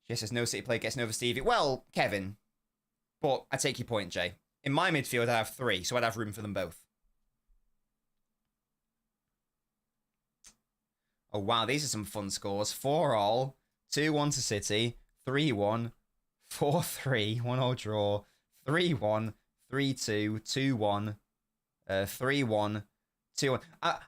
Jay says no City player gets over Stevie. Well, Kevin, but I take your point, Jay. In my midfield, I have 3, so I'd have room for them both. Oh, wow, these are some fun scores. 4-all, 2-1 to City, 3-1, 4-3, 1-all draw, 3-1, 3-2, 2-1, 3-1, 2-1.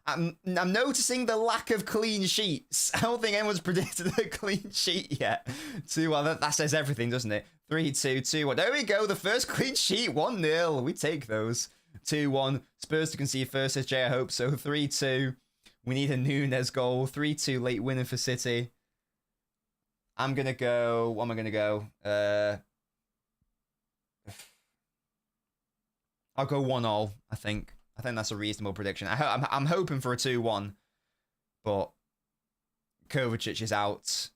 I'm noticing the lack of clean sheets. I don't think anyone's predicted a clean sheet yet. 2-1, that says everything, doesn't it? 3-2, 2-1. There we go. The first clean sheet. 1-0. We take those. 2-1. Spurs to concede first, says Jay. I hope so. 3-2. We need a Núñez goal. 3-2 late winner for City. I'm going to go... What am I going to go? I'll go 1-all, I think. I think that's a reasonable prediction. I'm hoping for a 2-1. But Kovacic is out.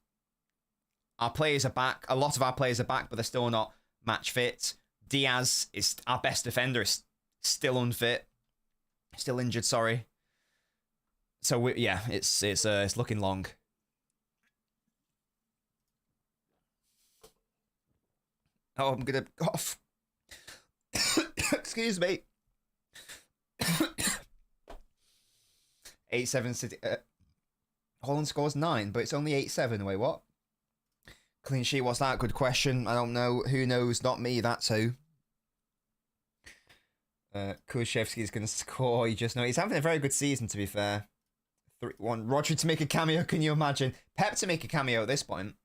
Our players are back. A lot of our players are back, but they're still not match fit. Diaz is our best defender. Is still unfit. Still injured, sorry. So, yeah, it's looking long. Oh, I'm going to cough. Excuse me. 8-7 City. Holland scores 9, but it's only 8-7. Wait, what? Clean sheet, what's that? Good question. I don't know. Who knows? Not me, that's who. Kushevsky's going to score. You just know. He's having a very good season, to be fair. 3-1. Rodri to make a cameo, can you imagine? Pep to make a cameo at this point.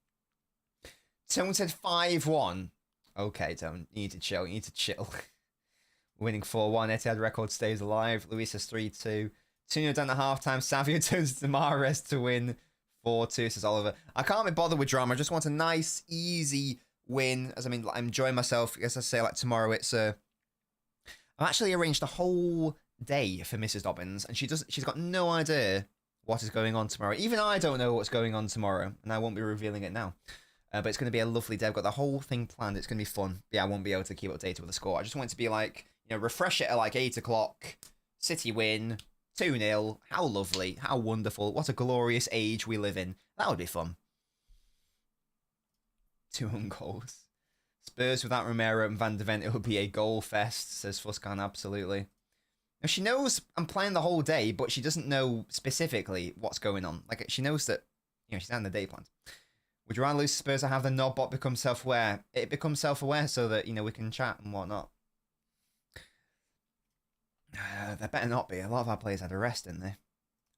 Someone said 5-1. Okay, don't. You need to chill. You need to chill. Winning 4-1. Etihad record stays alive. Luis has 3-2. 2-0 down at halftime. Savio turns to Mahrez to win 4-2, says Oliver. I can't be bothered with drama. I just want a nice, easy win. As I mean, I'm enjoying myself. As I say, like tomorrow, it's I've actually arranged a whole day for Mrs. Nobbins, and she's got no idea what is going on tomorrow. Even I don't know what's going on tomorrow, and I won't be revealing it now. But it's going to be a lovely day. I've got the whole thing planned. It's going to be fun. Yeah, I won't be able to keep updated with the score. I just want it to be like, refresh it at like 8 o'clock. City win. 2-0. How lovely. How wonderful. What a glorious age we live in. That would be fun. 2 own goals. Spurs without Romero and Van de Ven, it would be a goal fest, says Fuskan. Absolutely. Now, she knows I'm playing the whole day, but she doesn't know specifically what's going on. Like, she knows that, she's having the day planned. Would you rather lose Spurs or have the Nob bot become self-aware? It becomes self-aware so that, we can chat and whatnot. There better not be. A lot of our players had a rest, didn't they?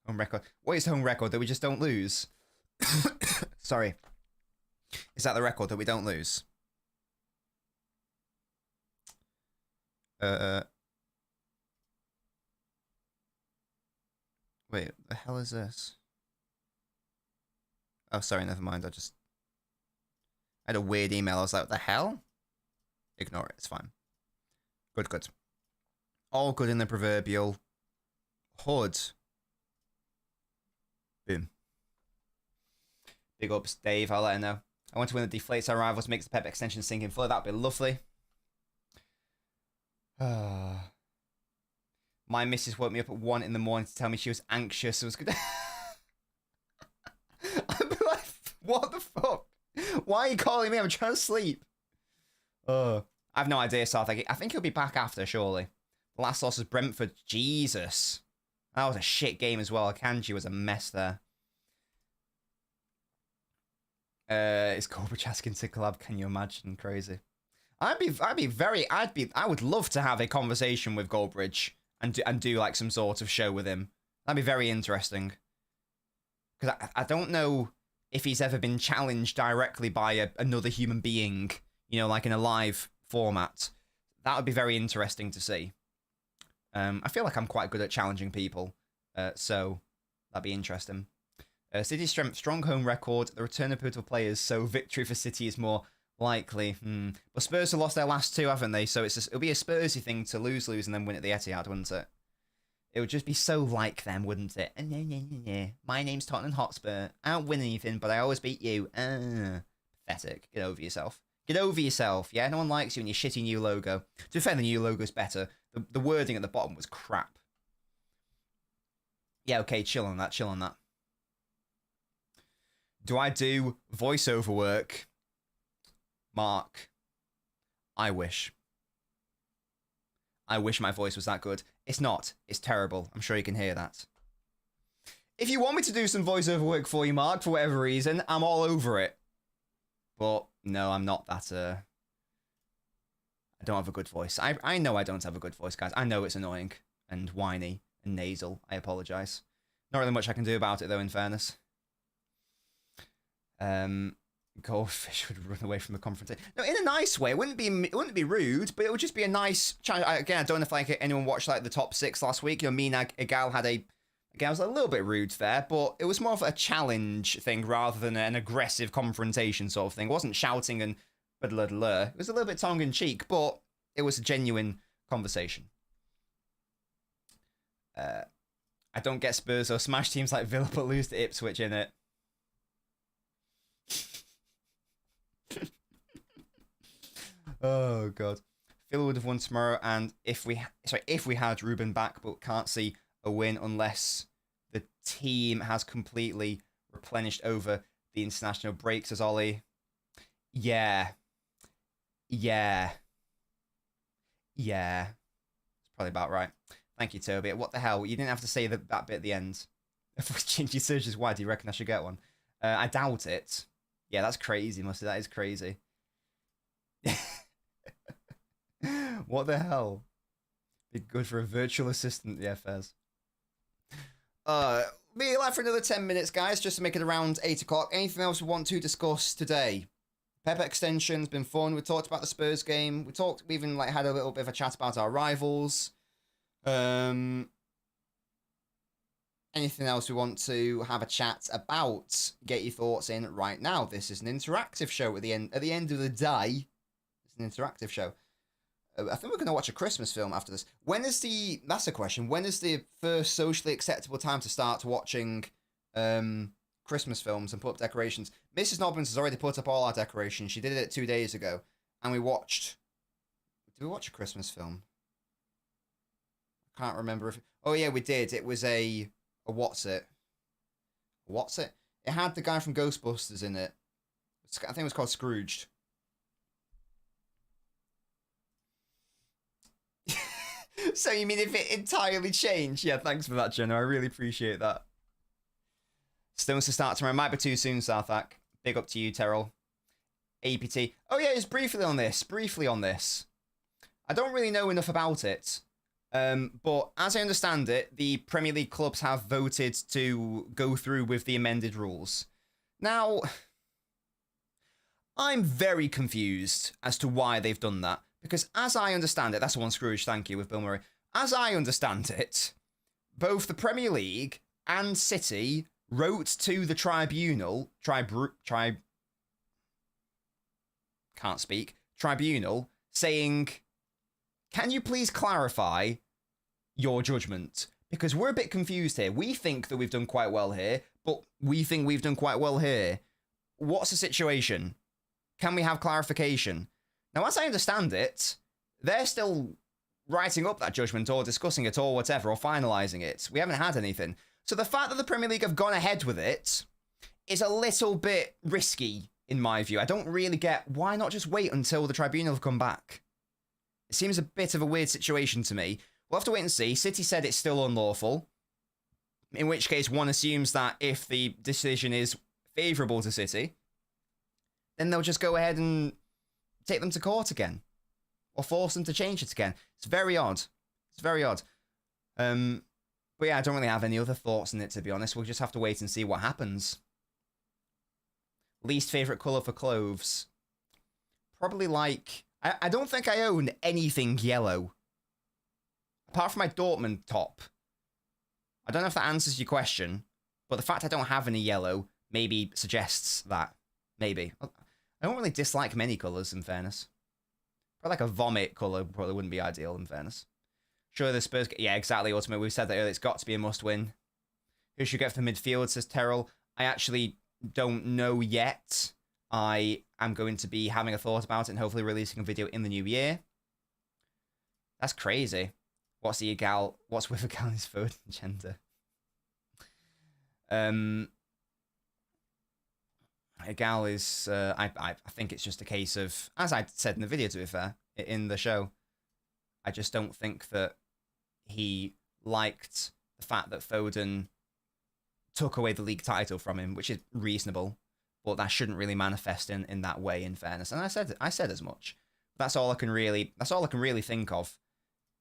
Home record. What is home record? That we just don't lose? Sorry. Is that the record that we don't lose? Wait, the hell is this? Oh, sorry, never mind. I had a weird email. I was like, what the hell? Ignore it. It's fine. Good, good. All good in the proverbial hood. Boom. Big ups, Dave. I'll let her know. I want to win the deflates our rivals, makes the Pep extension sink in fully. That'd be lovely. My missus woke me up at 1 in the morning to tell me she was anxious. It was good. I'd be like, what the fuck? Why are you calling me? I'm trying to sleep. I have no idea, South. I think he'll be back after, surely. The last loss was Brentford. Jesus. That was a shit game as well. Akanji was a mess there. Is Corbridge asking to collab? Can you imagine? Crazy. I would love to have a conversation with Goldbridge and do like some sort of show with him. That'd be very interesting. Because I don't know if he's ever been challenged directly by another human being, like in a live format. That would be very interesting to see. I feel like I'm quite good at challenging people, so that'd be interesting. City strength, strong home record, the return of pivotal players, so victory for City is more likely. But Spurs have lost their last 2, haven't they? So it'll be a Spursy thing to lose, and then win at the Etihad, wouldn't it? It would just be so like them, wouldn't it? My name's Tottenham Hotspur. I don't win anything, but I always beat you. Pathetic. Get over yourself. Get over yourself. Yeah, no one likes you and your shitty new logo. To be fair, the new logo's better. The wording at the bottom was crap. Yeah, okay, chill on that. Chill on that. Do I do voiceover work? Mark. I wish. I wish my voice was that good. It's not. It's terrible. I'm sure you can hear that. If you want me to do some voiceover work for you, Mark, for whatever reason, I'm all over it. But no, I'm not that. I don't have a good voice. I know I don't have a good voice, guys. I know it's annoying and whiny and nasal. I apologise. Not really much I can do about it, though, in fairness. Goldfish would run away from the confrontation. No, in a nice way. It wouldn't be rude, but it would just be a nice challenge. Again, I don't know if like anyone watched like the top 6 last week. Me and Agal had again, I was a little bit rude there, but it was more of a challenge thing rather than an aggressive confrontation sort of thing. It wasn't shouting and blah, blah, blah. It was a little bit tongue in cheek, but it was a genuine conversation. I don't get Spurs or smash teams like Villa but lose to Ipswich in it. Oh god, Phil would have won tomorrow, and if we had Ruben back, but can't see a win unless the team has completely replenished over the international breaks, as Ollie. Yeah. It's probably about right. Thank you, Toby. What the hell? You didn't have to say that bit at the end. If we change your searches, why do you reckon I should get one? I doubt it. Yeah, that's crazy, Mustard. That is crazy. What the hell? Be good for a virtual assistant. Yeah, Fez. Be live for another 10 minutes, guys, just to make it around 8 o'clock. Anything else we want to discuss today? Pep extension's been fun. We talked about the Spurs game. We even like had a little bit of a chat about our rivals. Anything else we want to have a chat about? Get your thoughts in right now. This is an interactive show at the end of the day. It's an interactive show. I think we're going to watch a Christmas film after this. That's a question. When is the first socially acceptable time to start watching Christmas films and put up decorations? Mrs. Nobbins has already put up all our decorations. She did it 2 days ago. And did we watch a Christmas film? I can't remember if... Oh yeah, we did. It was a what's it? It had the guy from Ghostbusters in it. I think it was called Scrooged. So you mean if it entirely changed? Yeah, thanks for that, Jenna. I really appreciate that. Stones to start tomorrow. Might be too soon, Southak. Big up to you, Terrell. APT. Oh yeah, it's briefly on this. I don't really know enough about it. But as I understand it, the Premier League clubs have voted to go through with the amended rules. Now, I'm very confused as to why they've done that. Because as I understand it, that's the one Scrooge, thank you, with Bill Murray. As I understand it, both the Premier League and City wrote to the tribunal, tribunal, saying, can you please clarify your judgment? Because we're a bit confused here. We think that we've done quite well here, but we think we've done quite well here. What's the situation? Can we have clarification? Now, as I understand it, they're still writing up that judgment or discussing it or whatever, or finalising it. We haven't had anything. So the fact that the Premier League have gone ahead with it is a little bit risky, in my view. I don't really get, why not just wait until the tribunal have come back? It seems a bit of a weird situation to me. We'll have to wait and see. City said it's still unlawful, in which case one assumes that if the decision is favourable to City, then they'll just go ahead and take them to court again, or force them to change it again. It's very odd. But yeah, I don't really have any other thoughts on it, to be honest. We'll just have to wait and see what happens. Least favourite colour for clothes? Probably like... I don't think I own anything yellow. Apart from my Dortmund top. I don't know if that answers your question, but the fact I don't have any yellow maybe suggests that. Maybe. I don't really dislike many colours, in fairness. Probably like a vomit colour probably wouldn't be ideal, in fairness. Sure, the Spurs... Yeah, exactly, Ultimate. We've said that earlier. It's got to be a must-win. Who should get for midfield, says Terrell. I actually don't know yet. I am going to be having a thought about it and hopefully releasing a video in the new year. That's crazy. What's with a gal in his phone gender? A gal is, I think it's just a case of, as I said in the video, to be fair, in the show, I just don't think that he liked the fact that Foden took away the league title from him, which is reasonable, but that shouldn't really manifest in that way, in fairness. And I said as much. That's all I can really think of,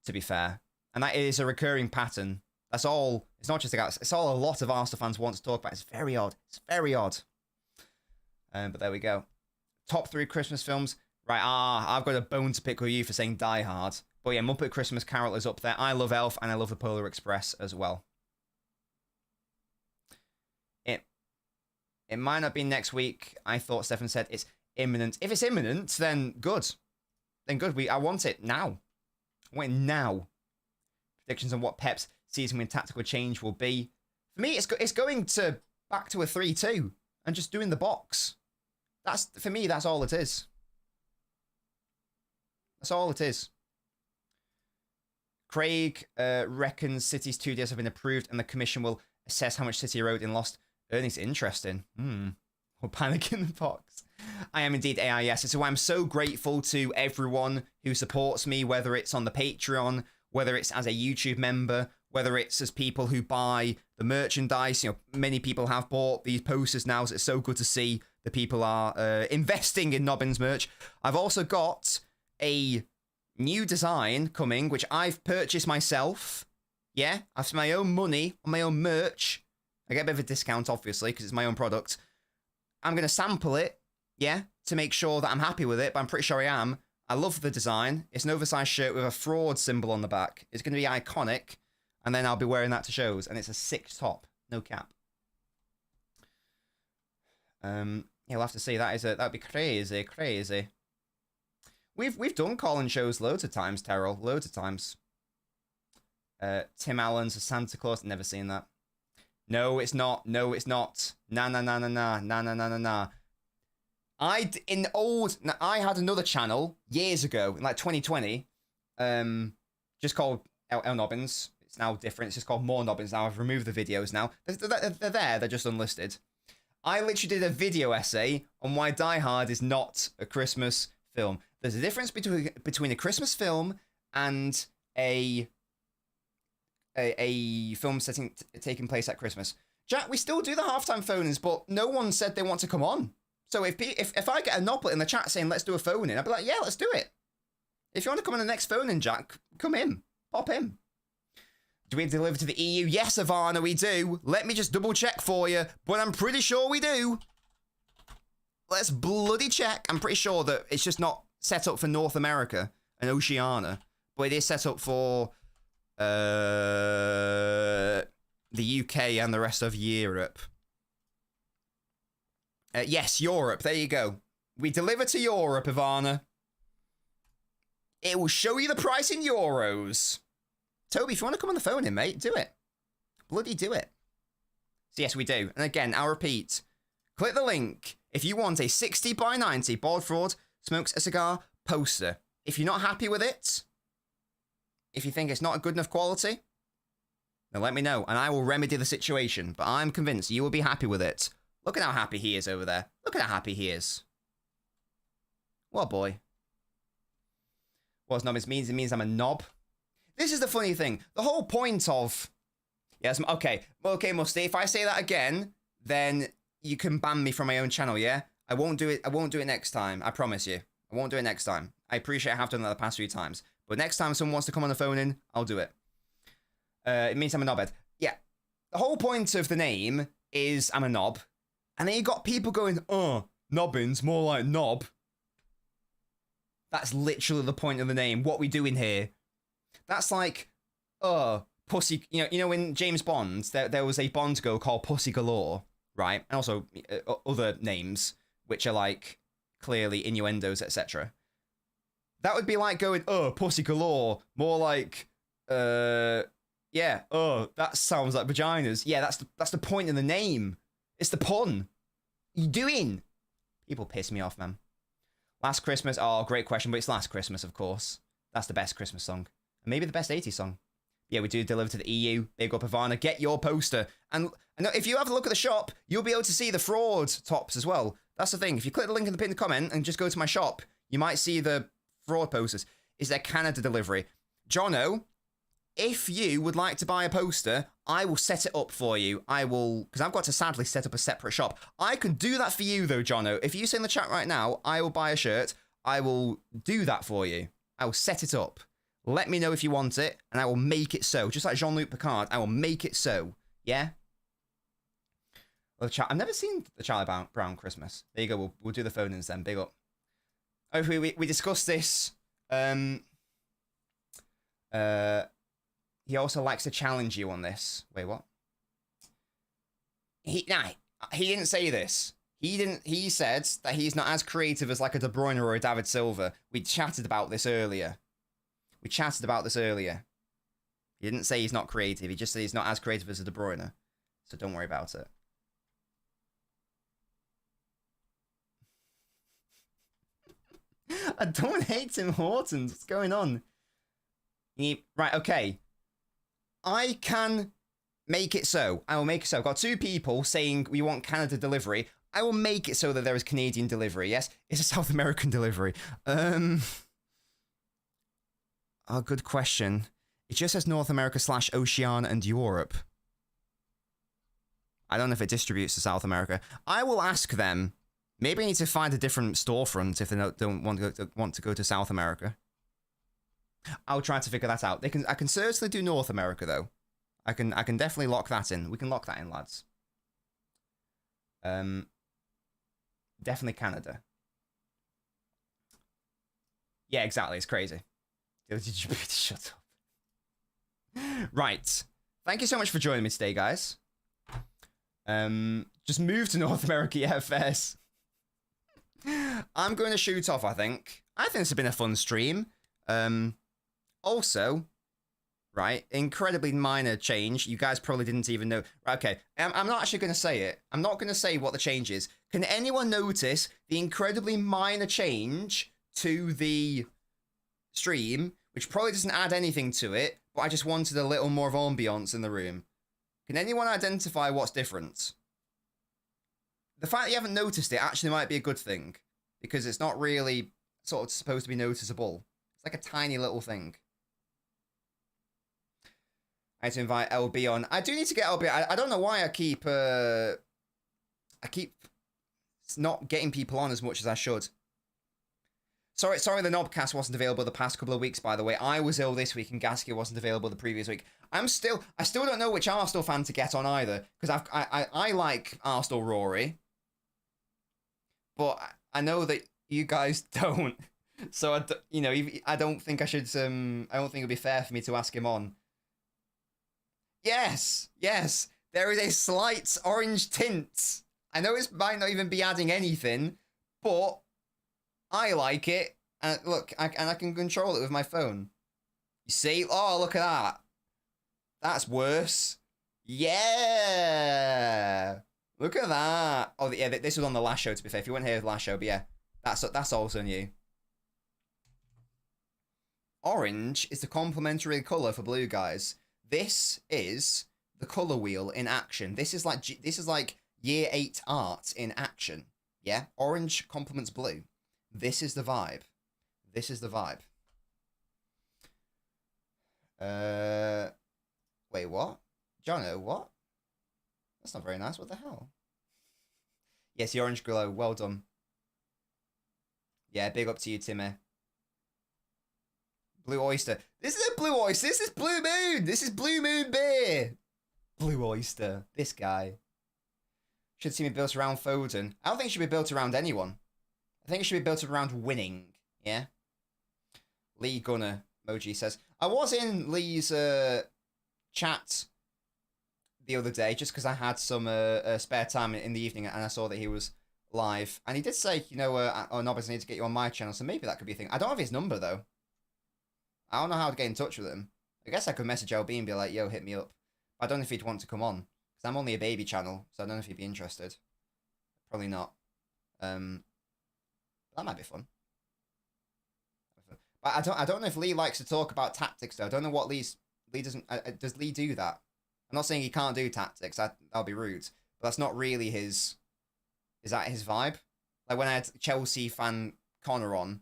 to be fair. And that is a recurring pattern. That's all. It's not just a guy. It's all a lot of Arsenal fans want to talk about. It's very odd. But there we go. Top 3 Christmas films. Right, I've got a bone to pick with you for saying Die Hard. But yeah, Muppet Christmas Carol is up there. I love Elf, and I love The Polar Express as well. It might not be next week. I thought Stefan said it's imminent. If it's imminent, then good. I want it now. I want it now. Predictions on what Pep's season win tactical change will be. For me, it's going to back to a 3-2 and just doing the box. For me, that's all it is. That's all it is. Craig reckons City's 2 deals have been approved and the commission will assess how much City owed in lost earnings. Interesting. Or panic in the box. I am indeed AIS. So I'm so grateful to everyone who supports me, whether it's on the Patreon, whether it's as a YouTube member, whether it's as people who buy the merchandise. You know, many people have bought these posters now, so it's so good to see the people are investing in Nobbins merch. I've also got a new design coming, which I've purchased myself. Yeah, I've spent my own money on my own merch. I get a bit of a discount, obviously, because it's my own product. I'm going to sample it, yeah, to make sure that I'm happy with it, but I'm pretty sure I am. I love the design. It's an oversized shirt with a fraud symbol on the back. It's going to be iconic, and then I'll be wearing that to shows, and it's a sick top. No cap. You'll have to see. That'd be crazy, crazy. We've done call-in shows loads of times, Terrell. Loads of times. Tim Allen's a Santa Claus. Never seen that. No, it's not. No, it's not. Nah, nah, nah, nah, nah, nah, nah, nah, nah, nah. I had another channel years ago, in like 2020, just called LNobbins. It's now different. It's just called More Nobbins now. I've removed the videos now. They're there. They're just unlisted. I literally did a video essay on why Die Hard is not a Christmas film. There's a difference between a Christmas film and a film taking place at Christmas. Jack, we still do the halftime phone-ins, but no one said they want to come on. So if I get a noblet in the chat saying let's do a phone-in, I'd be like, yeah, let's do it. If you want to come on the next phone-in, Jack, come in. Pop in. Do we deliver to the EU? Yes, Ivana, we do. Let me just double check for you, but I'm pretty sure we do. Let's bloody check. I'm pretty sure that it's just not set up for North America and Oceania, but it is set up for the UK and the rest of Europe. Yes, Europe. There you go. We deliver to Europe, Ivana. It will show you the price in euros. Toby, if you want to come on the phone in, mate, do it. Bloody do it. So yes, we do. And again, I'll repeat. Click the link if you want a 60 by 90 Bald Fraud Smokes a Cigar poster. If you're not happy with it, if you think it's not a good enough quality, then let me know and I will remedy the situation. But I'm convinced you will be happy with it. Look at how happy he is over there. Look at how happy he is. What a boy. What does Nobbins mean? It means I'm a knob. This is the funny thing. The whole point of... Yes, okay, Musty, if I say that again, then you can ban me from my own channel, yeah? I won't do it next time. I promise you. I won't do it next time. I appreciate I have done that the past few times. But next time someone wants to come on the phone in, I'll do it. It means I'm a knobhead. Yeah. The whole point of the name is I'm a knob. And then you got people going, oh, Nobbins, more like knob. That's literally the point of the name. What we doing here? That's like, Pussy. You know, in James Bond, there was a Bond girl called Pussy Galore, right? And also other names, which are like clearly innuendos, etc. That would be like going, Pussy Galore. More like, that sounds like vaginas. Yeah, that's the point of the name. It's the pun. You doing? People piss me off, man. Last Christmas. Oh, great question, but it's Last Christmas, of course. That's the best Christmas song. And maybe the best 80s song. Yeah, we do deliver to the EU. Big up, Ivana. Get your poster. And if you have a look at the shop, you'll be able to see the fraud tops as well. That's the thing. If you click the link in the pinned comment and just go to my shop, you might see the fraud posters. Is there Canada delivery? Jono, if you would like to buy a poster, I will set it up for you. I will, because I've got to sadly set up a separate shop. I can do that for you though, Jono. If you say in the chat right now, I will buy a shirt. I will do that for you. I will set it up. Let me know if you want it, and I will make it so. Just like Jean-Luc Picard, I will make it so. Yeah? Well, I've never seen the Charlie Brown Christmas. There you go. We'll do the phone-ins then. Big up. Hopefully we discussed this. He also likes to challenge you on this. Wait, what? He didn't say this. He said that he's not as creative as like a De Bruyne or a David Silva. We chatted about this earlier. He didn't say he's not creative. He just said he's not as creative as a De Bruyne. So don't worry about it. I don't hate Tim Hortons. What's going on? Right, okay. I can make it so. I will make it so. I've got two people saying we want Canada delivery. I will make it so that there is Canadian delivery. Yes, it's a South American delivery. Oh, good question. It just says North America / Oceania and Europe. I don't know if it distributes to South America. I will ask them. Maybe I need to find a different storefront if they don't want to go to South America. I'll try to figure that out. I can certainly do North America though. I can definitely lock that in. We can lock that in, lads. Definitely Canada. Yeah, exactly. It's crazy. Shut up. Right. Thank you so much for joining me today, guys. Just move to North America, yeah, fairs. I'm going to shoot off, I think. I think this has been a fun stream. Also, right, incredibly minor change. You guys probably didn't even know. Okay, I'm not actually going to say it. I'm not going to say what the change is. Can anyone notice the incredibly minor change to the stream, which probably doesn't add anything to it, but I just wanted a little more of ambiance in the room? Can anyone identify what's different? The fact that you haven't noticed it actually might be a good thing, because it's not really sort of supposed to be noticeable. It's like a tiny little thing. I had to invite LB on. I do need to get LB. I don't know why I keep not getting people on as much as I should. Sorry, the Knobcast wasn't available the past couple of weeks, by the way. I was ill this week and Gaskia wasn't available the previous week. I still don't know which Arsenal fan to get on either, because I like Arsenal Rory, but I know that you guys don't. So I don't think I should. I don't think it'd be fair for me to ask him on. Yes, there is a slight orange tint. I know it might not even be adding anything, but I like it. And look, I can control it with my phone. You see? Oh, look at that. That's worse. Yeah. Look at that. Oh, yeah, this was on the last show, to be fair. If you weren't here with the last show, but yeah, that's also new. Orange is the complementary colour for blue, guys. This is the colour wheel in action. This is like year 8 art in action. Yeah? Orange complements blue. This is the vibe. This is the vibe. Wait, what? Jono, what? That's not very nice. What the hell? Yes, the orange glow. Well done. Yeah, big up to you, Timmy. Blue Oyster. This is a Blue Oyster. This is Blue Moon. This is Blue Moon beer. Blue Oyster. This guy. Should see me built around Foden. I don't think it should be built around anyone. I think it should be built around winning. Yeah? Lee Gunner, Moji says. I was in Lee's chat the other day just because I had some spare time in the evening and I saw that he was live. And he did say, Nobbins, I need to get you on my channel, so maybe that could be a thing. I don't have his number, though. I don't know how to get in touch with him. I guess I could message LB and be like, yo, hit me up. I don't know if he'd want to come on. Because I'm only a baby channel, so I don't know if he'd be interested. Probably not. That might be fun. But I don't know if Lee likes to talk about tactics, though. I don't know what Lee doesn't... does Lee do that? I'm not saying he can't do tactics. That'll be rude. But that's not really his... Is that his vibe? Like, when I had Chelsea fan Connor on,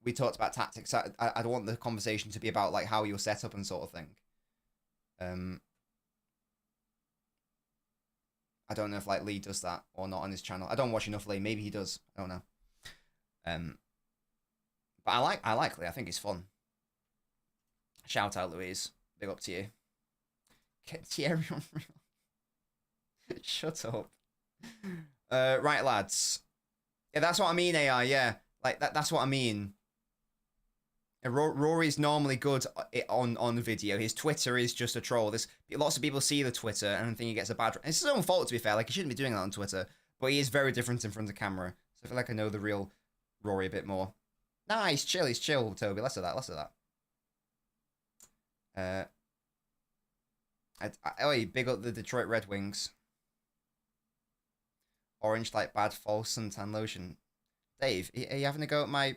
we talked about tactics. I want the conversation to be about, like, how you're set up and sort of thing. I don't know if, like, Lee does that or not on his channel. I don't watch enough Lee. Maybe he does. I don't know. But I like Lee. I think he's fun. Shout out, Louise. Big up to you. Get Thierry on real. Shut up. Right, lads. Yeah, that's what I mean, AI. Yeah, like that's what I mean. Rory's normally good on video. His Twitter is just a troll. There's lots of people see the Twitter and think he gets a bad... It's his own fault, to be fair. Like, he shouldn't be doing that on Twitter. But he is very different in front of camera. So I feel like I know the real Rory a bit more. Nah, he's chill, Toby. Less of that. Big up the Detroit Red Wings. Orange like bad false suntan lotion. Dave, are you having a go at my...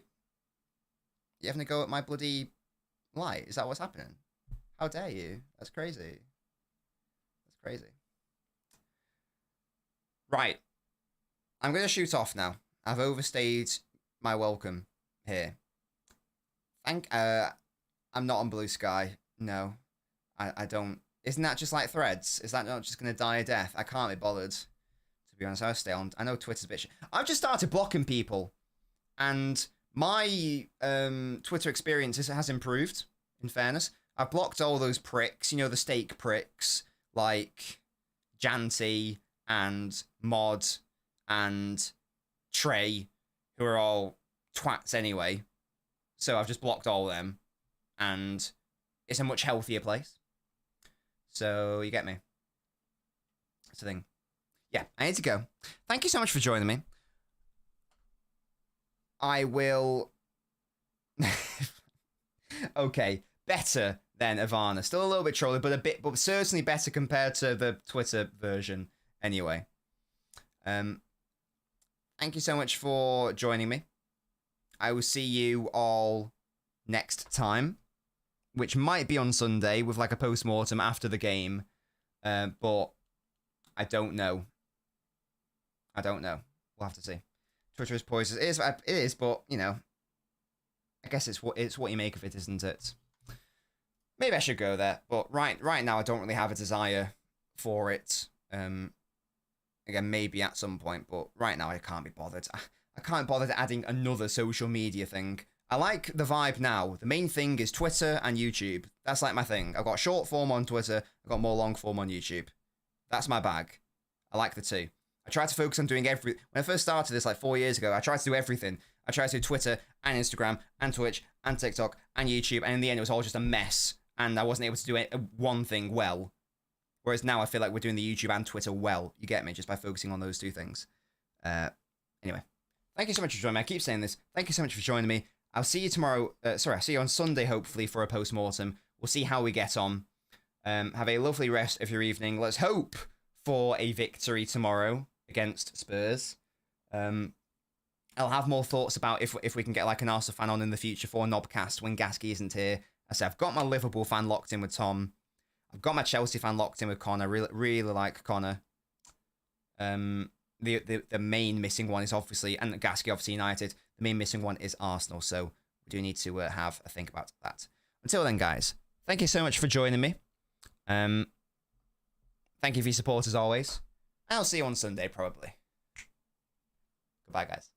You having a go at my bloody light? Is that what's happening? How dare you? That's crazy. That's crazy. Right. I'm going to shoot off now. I've overstayed my welcome here. I'm not on Blue Sky. No. I don't. Isn't that just like Threads? Is that not just going to die a death? I can't be bothered. To be honest, I'll stay on. I know Twitter's a bit shit. I've just started blocking people. And... my Twitter experience has improved, in fairness. I've blocked all those pricks, the steak pricks, like Janty and Mod and Trey, who are all twats anyway. So I've just blocked all of them, and it's a much healthier place. So you get me. That's the thing. Yeah, I need to go. Thank you so much for joining me. I will... Okay, better than Ivana. Still a little bit trolly, but certainly better compared to the Twitter version. Anyway. Thank you so much for joining me. I will see you all next time, which might be on Sunday with like a post-mortem after the game. But I don't know. We'll have to see. Twitter is poised. It is, but you know, I guess it's what you make of it, isn't it? Maybe I should go there, but right now I don't really have a desire for it. Again, maybe at some point, but right now I can't be bothered. I can't bother adding another social media thing. I like the vibe now. The main thing is Twitter and YouTube. That's like my thing. I've got short form on Twitter. I've got more long form on YouTube. That's my bag. I like the two. I try to focus on doing when I first started this like 4 years ago, I tried to do everything. I tried to do Twitter and Instagram and Twitch and TikTok and YouTube, and in the end it was all just a mess, and I wasn't able to do one thing well. Whereas now I feel like we're doing the YouTube and Twitter well. You get me? Just by focusing on those two things. Anyway, thank you so much for joining me. I keep saying this. Thank you so much for joining me. I'll see you tomorrow. I'll see you on Sunday, hopefully, for a post-mortem. We'll see how we get on. Have a lovely rest of your evening. Let's hope for a victory tomorrow against Spurs. I'll have more thoughts about if we can get like an Arsenal fan on in the future for Nobcast when Gasky isn't here. I said I've got my Liverpool fan locked in with Tom. I've got my Chelsea fan locked in with Connor. Really like Connor. The main missing one is obviously, and Gasky obviously United. The main missing one is Arsenal. So we do need to have a think about that. Until then, guys, thank you so much for joining me. Thank you for your support as always. I'll see you on Sunday probably. Goodbye, guys.